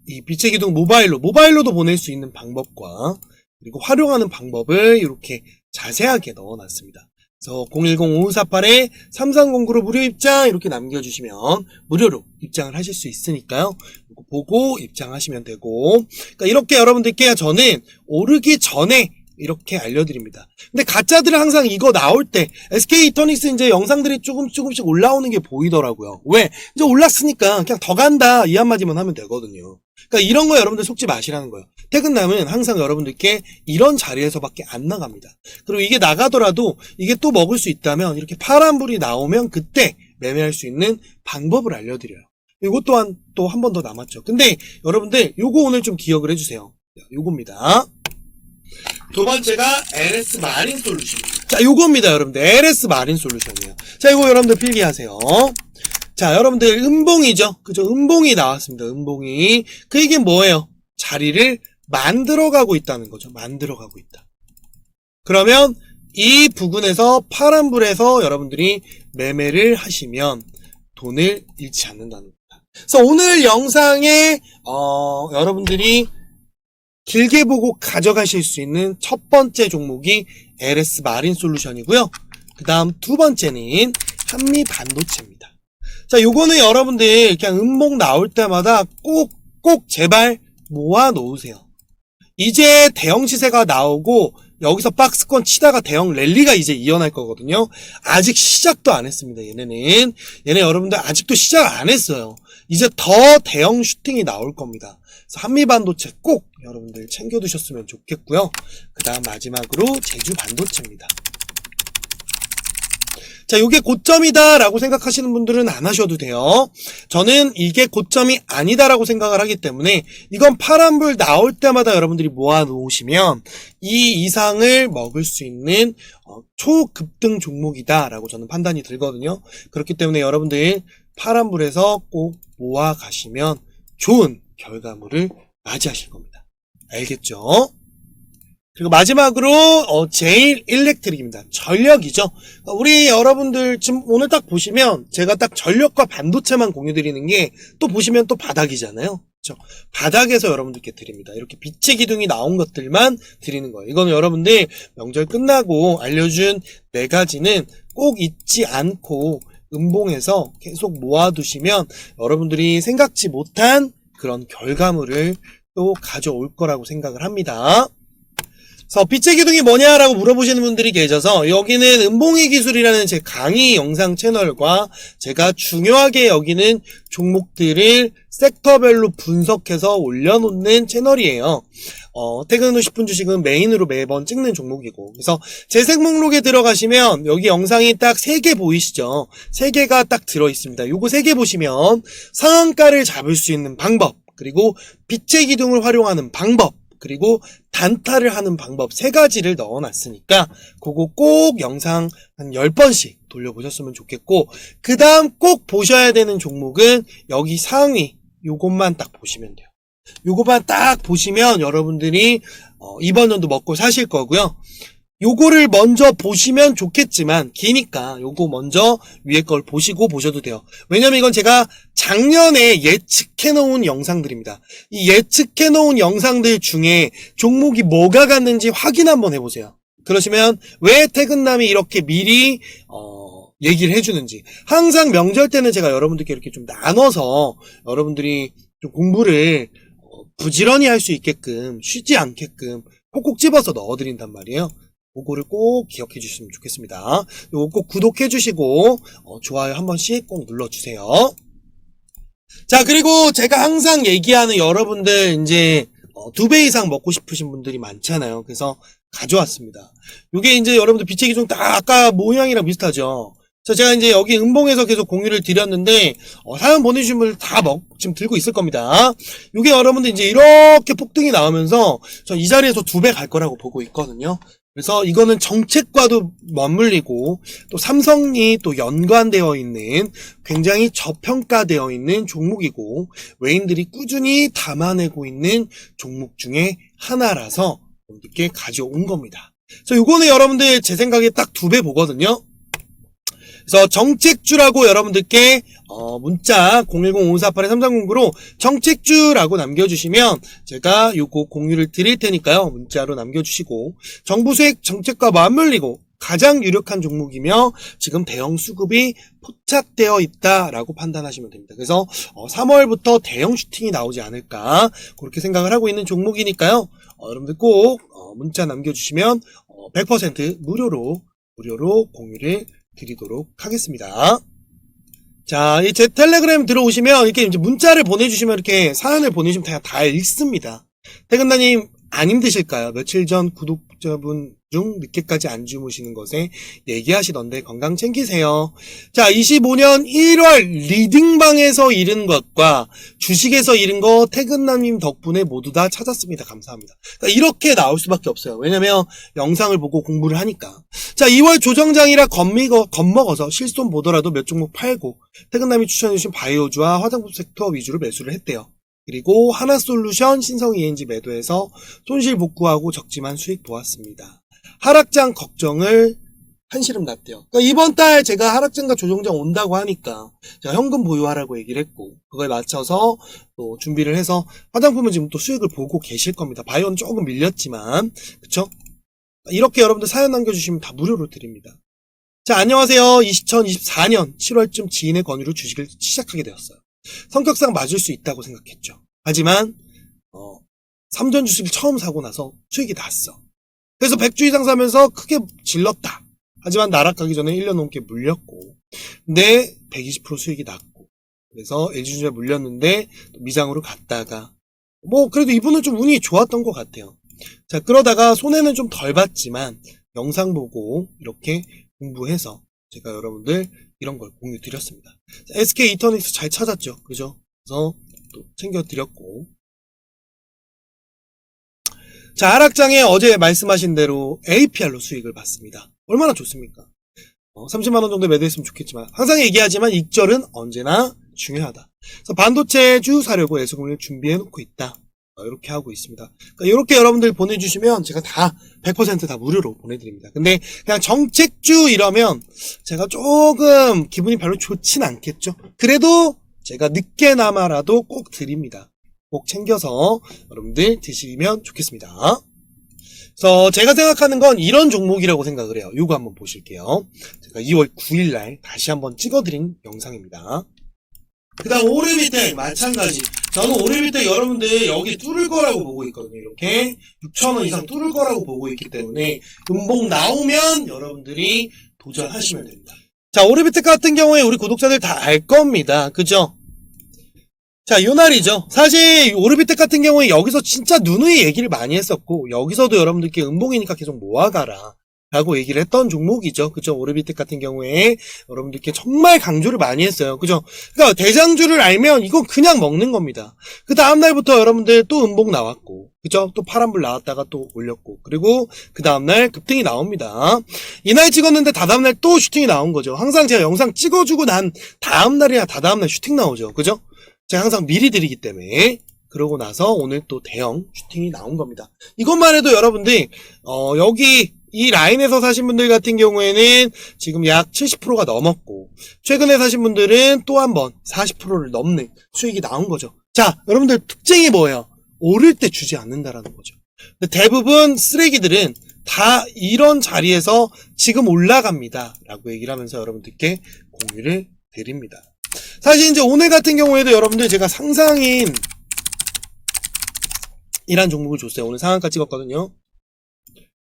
이 빛의 기둥 모바일로도 보낼 수 있는 방법과 그리고 활용하는 방법을 이렇게 자세하게 넣어놨습니다. 그래서 010-5548-3309로 무료 입장 이렇게 남겨주시면 무료로 입장을 하실 수 있으니까요. 이거 보고 입장하시면 되고, 그러니까 이렇게 여러분들께 저는 오르기 전에 이렇게 알려드립니다. 근데 가짜들은 항상 이거 나올 때 SK 이터닉스 이제 영상들이 조금씩 올라오는 게 보이더라고요. 왜? 이제 올랐으니까 그냥 더 간다 이 한마디만 하면 되거든요. 그러니까 이런 거 여러분들 속지 마시라는 거예요. 퇴근남은 항상 여러분들께 이런 자리에서밖에 안 나갑니다. 그리고 이게 나가더라도 이게 또 먹을 수 있다면 이렇게 파란불이 나오면 그때 매매할 수 있는 방법을 알려드려요. 이것 또한 또 한 번 더 남았죠. 근데 여러분들 요거 오늘 좀 기억을 해주세요. 요겁니다. 두 번째가 LS 마린 솔루션. 자, 요겁니다, 여러분들. LS 마린 솔루션이에요. 자, 이거 여러분들 필기하세요. 자, 여러분들 음봉이죠. 그죠? 음봉이 나왔습니다. 음봉이. 그 이게 뭐예요? 자리를 만들어가고 있다는 거죠. 만들어가고 있다. 그러면 이 부근에서 파란불에서 여러분들이 매매를 하시면 돈을 잃지 않는다는 겁니다. 그래서 오늘 영상에 여러분들이 길게 보고 가져가실 수 있는 첫 번째 종목이 LS 마린 솔루션이고요. 그 다음 두 번째는 한미 반도체입니다. 자, 요거는 여러분들 그냥 음봉 나올 때마다 꼭 제발 모아 놓으세요. 이제 대형 시세가 나오고 여기서 박스권 치다가 대형 랠리가 이제 이어날 거거든요. 아직 시작도 안 했습니다. 얘네 여러분들 아직도 시작 안 했어요. 이제 더 대형 슈팅이 나올 겁니다. 그래서 한미반도체 꼭 여러분들 챙겨두셨으면 좋겠고요. 그 다음 마지막으로 제주 반도체입니다. 자, 이게 고점이다 라고 생각하시는 분들은 안 하셔도 돼요. 저는 이게 고점이 아니다라고 생각을 하기 때문에 이건 파란불 나올 때마다 여러분들이 모아놓으시면 이 이상을 먹을 수 있는 초급등 종목이다 라고 저는 판단이 들거든요. 그렇기 때문에 여러분들 파란불에서 꼭 모아가시면 좋은 결과물을 맞이하실 겁니다. 알겠죠? 그리고 마지막으로 제일 일렉트릭입니다. 전력이죠. 우리 여러분들 지금 오늘 딱 보시면 제가 딱 전력과 반도체만 공유드리는 게 또 보시면 또 바닥이잖아요. 그렇죠? 바닥에서 여러분들께 드립니다. 이렇게 빛의 기둥이 나온 것들만 드리는 거예요. 이거는 여러분들 명절 끝나고 알려준 4가지는 꼭 잊지 않고 음봉에서 계속 모아두시면 여러분들이 생각지 못한 그런 결과물을 또 가져올 거라고 생각을 합니다. 그래서 빛의 기둥이 뭐냐라고 물어보시는 분들이 계셔서 여기는 음봉이 기술이라는 제 강의 영상 채널과 제가 중요하게 여기는 종목들을 섹터별로 분석해서 올려놓는 채널이에요. 퇴근 후 10분 주식은 메인으로 매번 찍는 종목이고, 그래서 재생 목록에 들어가시면 여기 영상이 딱 3개 보이시죠? 3개가 딱 들어있습니다. 요거 3개 보시면 상한가를 잡을 수 있는 방법, 그리고 빛의 기둥을 활용하는 방법, 그리고 단타를 하는 방법 3가지를 넣어놨으니까 그거 꼭 영상 한 10번씩 돌려보셨으면 좋겠고, 그 다음 꼭 보셔야 되는 종목은 여기 상위 요것만 딱 보시면 돼요. 요것만 딱 보시면 여러분들이 이번 연도 먹고 사실 거고요. 요거를 먼저 보시면 좋겠지만 기니까 요거 먼저 위에 걸 보시고 보셔도 돼요. 왜냐면 이건 제가 작년에 예측해 놓은 영상들입니다. 이 예측해 놓은 영상들 중에 종목이 뭐가 갔는지 확인 한번 해보세요. 그러시면 왜 태근남이 이렇게 미리 얘기를 해주는지. 항상 명절 때는 제가 여러분들께 이렇게 좀 나눠서 여러분들이 좀 공부를 부지런히 할 수 있게끔 쉬지 않게끔 꼭꼭 집어서 넣어드린단 말이에요. 그거를 꼭 기억해 주시면 좋겠습니다. 요거 꼭 구독해 주시고 좋아요 한 번씩 꼭 눌러주세요. 자, 그리고 제가 항상 얘기하는 여러분들 이제 2배 이상 먹고 싶으신 분들이 많잖아요. 그래서 가져왔습니다. 요게 이제 여러분들 비책이 좀 다 아까 모양이랑 비슷하죠. 자, 제가 이제 여기 음봉에서 계속 공유를 드렸는데 사연 보내주신 분들 다 지금 들고 있을 겁니다. 요게 여러분들 이제 이렇게 폭등이 나오면서 전 이 자리에서 2배 갈 거라고 보고 있거든요. 그래서 이거는 정책과도 맞물리고 또 삼성이 또 연관되어 있는 굉장히 저평가되어 있는 종목이고 외인들이 꾸준히 담아내고 있는 종목 중에 하나라서 여러분들께 가져온 겁니다. 그래서 이거는 여러분들 제 생각에 딱 2배 보거든요. 그래서 정책주라고 여러분들께 문자 010-5482-3309로 정책주라고 남겨주시면 제가 요거 공유를 드릴 테니까요. 문자로 남겨주시고 정부 수익 정책과 맞물리고 가장 유력한 종목이며 지금 대형 수급이 포착되어 있다라고 판단하시면 됩니다. 그래서 3월부터 대형 슈팅이 나오지 않을까 그렇게 생각을 하고 있는 종목이니까요. 여러분들 꼭 문자 남겨주시면 100% 무료로 공유를 드리도록 하겠습니다. 자, 제 텔레그램 들어오시면 이렇게 이제 문자를 보내주시면 이렇게 사연을 보내주시면 다 읽습니다. 태근나님 안 힘드실까요? 며칠 전 구독자분 중 늦게까지 안 주무시는 것에 얘기하시던데 건강 챙기세요. 자, 25년 1월 리딩방에서 잃은 것과 주식에서 잃은 거 태근남님 덕분에 모두 다 찾았습니다. 감사합니다. 그러니까 이렇게 나올 수밖에 없어요. 왜냐면 영상을 보고 공부를 하니까. 자, 2월 조정장이라 겁먹어서 실손 보더라도 몇 종목 팔고 태근남이 추천해주신 바이오주와 화장품 섹터 위주로 매수를 했대요. 그리고 하나솔루션, 신성 ENG 매도해서 손실 복구하고 적지만 수익 보았습니다. 하락장 걱정을 한시름 났대요. 그러니까 이번 달 제가 하락장과 조정장 온다고 하니까 제가 현금 보유하라고 얘기를 했고 그거에 맞춰서 또 준비를 해서 화장품은 지금 또 수익을 보고 계실 겁니다. 바이오는 조금 밀렸지만 그쵸? 이렇게 여러분들 사연 남겨주시면 다 무료로 드립니다. 자, 안녕하세요. 2024년 7월쯤 지인의 권유로 주식을 시작하게 되었어요. 성격상 맞을 수 있다고 생각했죠. 하지만 3전 주식을 처음 사고 나서 수익이 났어. 그래서 100주 이상 사면서 크게 질렀다. 하지만 나락가기 전에 1년 넘게 물렸고 근데 120% 수익이 났고 그래서 LG전자 물렸는데 미장으로 갔다가 그래도 이분은 좀 운이 좋았던 것 같아요. 자, 그러다가 손해는 좀 덜 봤지만 영상 보고 이렇게 공부해서 제가 여러분들 이런 걸 공유 드렸습니다. SK 이터닉스 잘 찾았죠. 그죠? 그래서 또 챙겨 드렸고. 자, 하락장에 어제 말씀하신 대로 APR로 수익을 봤습니다. 얼마나 좋습니까? 30만원 정도 매도했으면 좋겠지만, 항상 얘기하지만 익절은 언제나 중요하다. 그래서 반도체주 사려고 예수금을 준비해 놓고 있다. 이렇게 하고 있습니다. 그러니까 이렇게 여러분들 보내주시면 제가 다 100% 다 무료로 보내드립니다. 근데 그냥 정책주 이러면 제가 조금 기분이 별로 좋진 않겠죠. 그래도 제가 늦게나마라도 꼭 드립니다. 꼭 챙겨서 여러분들 드시면 좋겠습니다. 그래서 제가 생각하는 건 이런 종목이라고 생각을 해요. 이거 한번 보실게요. 제가 2월 9일날 다시 한번 찍어드린 영상입니다. 그 다음 오르비텍 마찬가지. 저는 오르비텍 여러분들 여기 뚫을 거라고 보고 있거든요. 이렇게 6,000원 이상 뚫을 거라고 보고 있기 때문에 음봉 나오면 여러분들이 도전하시면 됩니다. 자, 오르비텍 같은 경우에 우리 구독자들 다 알 겁니다. 그죠? 자, 요 날이죠. 사실 오르비텍 같은 경우에 여기서 진짜 누누이 얘기를 많이 했었고 여기서도 여러분들께 음봉이니까 계속 모아가라 라고 얘기를 했던 종목이죠. 그죠? 오르비텍 같은 경우에 여러분들께 정말 강조를 많이 했어요. 그죠? 그러니까 대장주를 알면 이건 그냥 먹는 겁니다. 그 다음날부터 여러분들 또 음봉 나왔고 그죠? 또 파란불 나왔다가 또 올렸고 그리고 그 다음날 급등이 나옵니다. 이날 찍었는데 다다음날 또 슈팅이 나온 거죠. 항상 제가 영상 찍어주고 난 다음날이나 다다음날 슈팅 나오죠. 그죠? 제가 항상 미리 드리기 때문에 그러고 나서 오늘 또 대형 슈팅이 나온 겁니다. 이것만 해도 여러분들 여기 이 라인에서 사신 분들 같은 경우에는 지금 약 70%가 넘었고 최근에 사신 분들은 또 한 번 40%를 넘는 수익이 나온 거죠. 자, 여러분들 특징이 뭐예요? 오를 때 주지 않는다라는 거죠. 근데 대부분 쓰레기들은 다 이런 자리에서 지금 올라갑니다 라고 얘기를 하면서 여러분들께 공유를 드립니다. 사실 이제 오늘 같은 경우에도 여러분들 제가 상상인 이란 종목을 줬어요. 오늘 상한가 찍었거든요.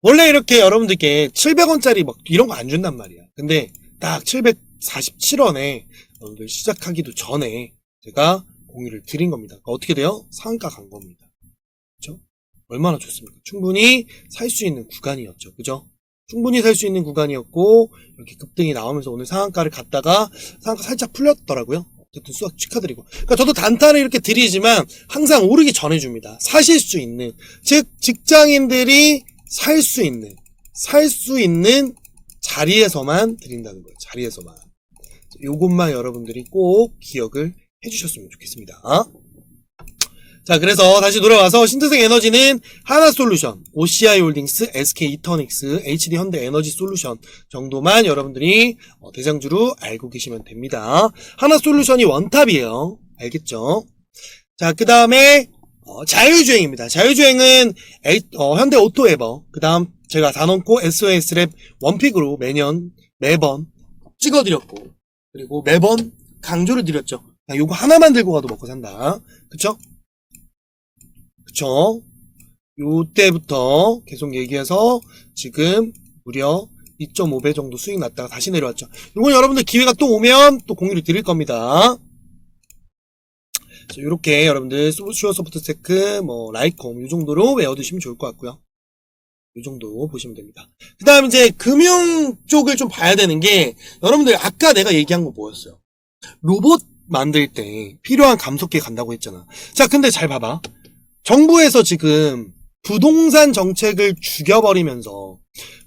원래 이렇게 여러분들께 700원짜리 막 이런 거 안 준단 말이야. 근데 딱 747원에 여러분들 시작하기도 전에 제가 공유를 드린 겁니다. 그러니까 어떻게 돼요? 상한가 간 겁니다. 그렇죠? 얼마나 좋습니까? 충분히 살 수 있는 구간이었죠. 그죠? 충분히 살 수 있는 구간이었고 이렇게 급등이 나오면서 오늘 상한가를 갔다가 상한가 살짝 풀렸더라고요. 어쨌든 수학 축하드리고. 그러니까 저도 단타를 이렇게 드리지만 항상 오르기 전에 줍니다. 사실 수 있는, 즉 직장인들이 살 수 있는 자리에서만 드린다는 거예요. 자리에서만. 요것만 여러분들이 꼭 기억을 해주셨으면 좋겠습니다. 자, 그래서 다시 돌아와서 신재생 에너지는 하나솔루션, OCI홀딩스, SK이터닉스, HD현대에너지솔루션 정도만 여러분들이 대장주로 알고 계시면 됩니다. 하나솔루션이 원탑이에요. 알겠죠? 자, 그 다음에 자율주행입니다. 자율주행은 현대오토에버, 그 다음 제가 단원코 SOS랩 원픽으로 매번 찍어드렸고 그리고 매번 강조를 드렸죠. 요거 하나만 들고 가도 먹고 산다. 그쵸? 그쵸? 요때부터 계속 얘기해서 지금 무려 2.5배 정도 수익 났다가 다시 내려왔죠. 이건 여러분들 기회가 또 오면 또 공유를 드릴 겁니다. 요렇게 여러분들 슈어소프트테크, 라이콤 요 정도로 외워두시면 좋을 것 같고요. 요 정도 보시면 됩니다. 그 다음 이제 금융 쪽을 좀 봐야 되는 게 여러분들 아까 내가 얘기한 거 뭐였어요? 로봇 만들 때 필요한 감속기에 간다고 했잖아. 자, 근데 잘 봐봐. 정부에서 지금 부동산 정책을 죽여버리면서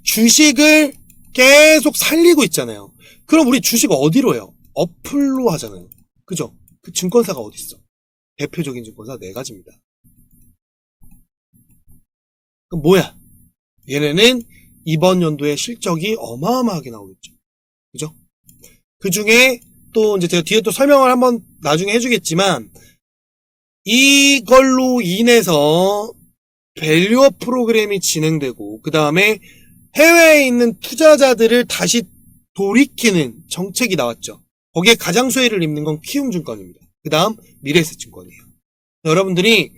주식을 계속 살리고 있잖아요. 그럼 우리 주식 어디로 해요? 어플로 하잖아요. 그죠? 그 증권사가 어디 있어? 대표적인 증권사 4가지입니다. 그럼 뭐야? 얘네는 이번 연도에 실적이 어마어마하게 나오겠죠. 그죠? 그 중에 또 이제 제가 뒤에 또 설명을 한번 나중에 해주겠지만 이걸로 인해서 밸류업 프로그램이 진행되고 그 다음에 해외에 있는 투자자들을 다시 돌이키는 정책이 나왔죠. 거기에 가장 수혜를 입는 건 키움증권입니다. 그 다음 미래에셋증권이에요. 여러분들이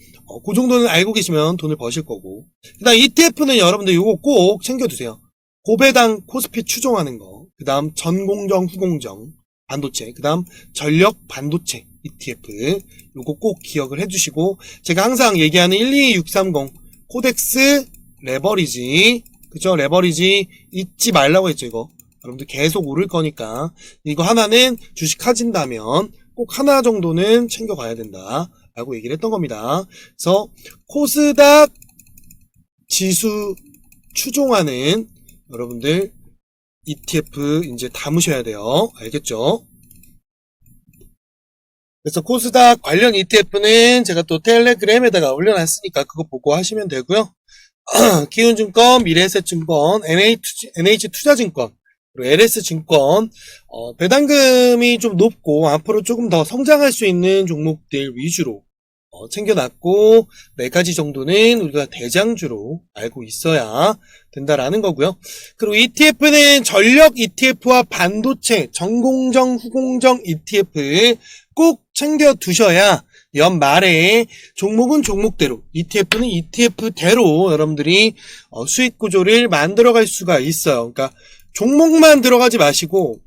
그 정도는 알고 계시면 돈을 버실 거고 그 다음 ETF는 여러분들 요거 꼭 챙겨두세요. 고배당 코스피 추종하는 거, 그 다음 전공정 후공정 반도체, 그 다음 전력 반도체 ETF 요거 꼭 기억을 해주시고 제가 항상 얘기하는 12630 코덱스 레버리지, 그죠? 레버리지 잊지 말라고 했죠. 이거 여러분들 계속 오를 거니까 이거 하나는 주식 가진다면 꼭 하나 정도는 챙겨가야 된다 라고 얘기를 했던 겁니다. 그래서 코스닥 지수 추종하는 여러분들 ETF 이제 담으셔야 돼요. 알겠죠? 그래서 코스닥 관련 ETF는 제가 또 텔레그램에다가 올려놨으니까 그거 보고 하시면 되고요. 키움증권, 미래에셋증권, NH투자증권, 그리고 LS증권, 배당금이 좀 높고 앞으로 조금 더 성장할 수 있는 종목들 위주로 챙겨놨고 4가지 정도는 우리가 대장주로 알고 있어야 된다라는 거고요. 그리고 ETF는 전력 ETF와 반도체, 전공정, 후공정 ETF 꼭 챙겨 두셔야 연말에 종목은 종목대로, ETF는 ETF대로 여러분들이 수익 구조를 만들어 갈 수가 있어요. 그러니까 종목만 들어가지 마시고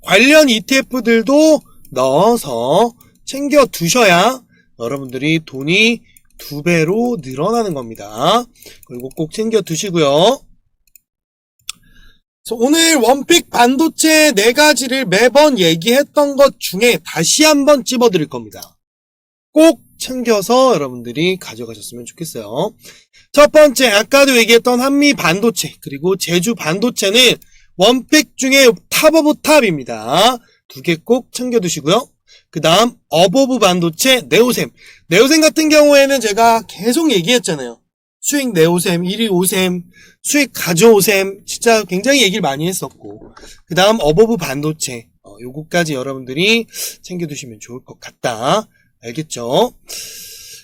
관련 ETF들도 넣어서 챙겨 두셔야 여러분들이 돈이 2배로 늘어나는 겁니다. 그리고 꼭 챙겨 두시고요. 오늘 원픽 반도체 4가지를 매번 얘기했던 것 중에 다시 한번 찝어드릴 겁니다. 꼭 챙겨서 여러분들이 가져가셨으면 좋겠어요. 첫 번째, 아까도 얘기했던 한미 반도체 그리고 제주 반도체는 원픽 중에 탑 오브 탑입니다. 2개 꼭 챙겨두시고요. 그 다음 어버브 반도체 네오셈. 네오셈 같은 경우에는 제가 계속 얘기했잖아요. 수익 네오셈, 1위 오셈, 수익 가져오셈, 진짜 굉장히 얘기를 많이 했었고, 그 다음 어버브 반도체, 요거까지 여러분들이 챙겨두시면 좋을 것 같다. 알겠죠?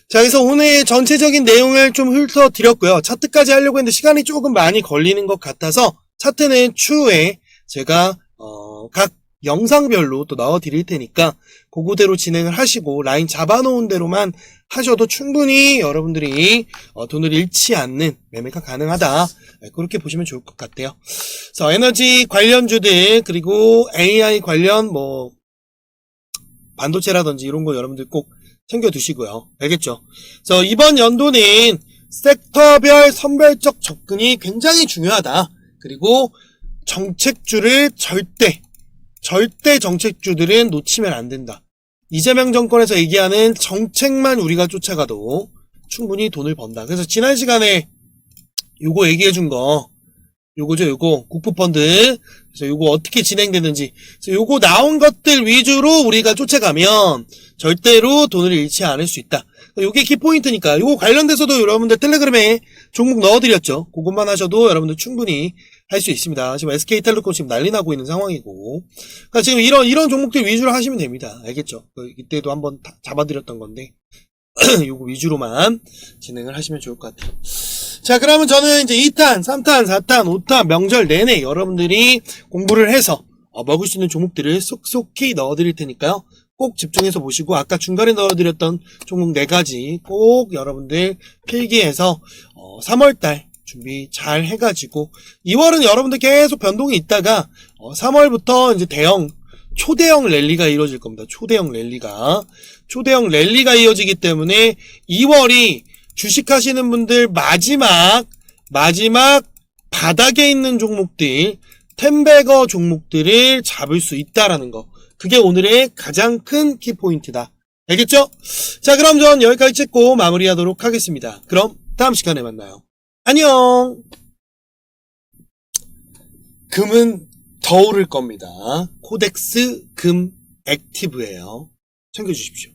자, 그래서 오늘 전체적인 내용을 좀 훑어드렸고요. 차트까지 하려고 했는데 시간이 조금 많이 걸리는 것 같아서 차트는 추후에 제가 각 영상별로 또 넣어드릴 테니까 그거대로 진행을 하시고 라인 잡아놓은 대로만 하셔도 충분히 여러분들이 돈을 잃지 않는 매매가 가능하다. 그렇게 보시면 좋을 것 같아요. 그래서 에너지 관련주들 그리고 AI 관련 뭐 반도체라든지 이런 거 여러분들 꼭 챙겨두시고요. 알겠죠? 그래서 이번 연도는 섹터별 선별적 접근이 굉장히 중요하다. 그리고 정책주를 절대 정책주들은 놓치면 안 된다. 이재명 정권에서 얘기하는 정책만 우리가 쫓아가도 충분히 돈을 번다. 그래서 지난 시간에 요거 얘기해준 거, 요거죠, 요거. 국부펀드. 그래서 요거 어떻게 진행되는지. 그래서 요거 나온 것들 위주로 우리가 쫓아가면 절대로 돈을 잃지 않을 수 있다. 요게 키포인트니까. 요거 관련돼서도 여러분들 텔레그램에 종목 넣어드렸죠. 그것만 하셔도 여러분들 충분히 할 수 있습니다. 지금 SK텔레콤 지금 난리 나고 있는 상황이고. 그러니까 지금 이런 종목들 위주로 하시면 됩니다. 알겠죠? 이때도 한번 잡아드렸던 건데. 요거 위주로만 진행을 하시면 좋을 것 같아요. 자, 그러면 저는 이제 2탄, 3탄, 4탄, 5탄 명절 내내 여러분들이 공부를 해서 먹을 수 있는 종목들을 쏙쏙히 넣어드릴 테니까요. 꼭 집중해서 보시고 아까 중간에 넣어드렸던 종목 4가지 꼭 여러분들 필기해서 3월달 준비 잘 해가지고 2월은 여러분들 계속 변동이 있다가 3월부터 이제 초대형 랠리가 이루어질 겁니다. 초대형 랠리가 이어지기 때문에 2월이 주식하시는 분들 마지막 바닥에 있는 종목들, 템베거 종목들을 잡을 수 있다라는 거. 그게 오늘의 가장 큰 키포인트다. 알겠죠? 자, 그럼 전 여기까지 찍고 마무리하도록 하겠습니다. 그럼 다음 시간에 만나요. 안녕! 금은 더 오를 겁니다. 코덱스 금 액티브예요. 챙겨주십시오.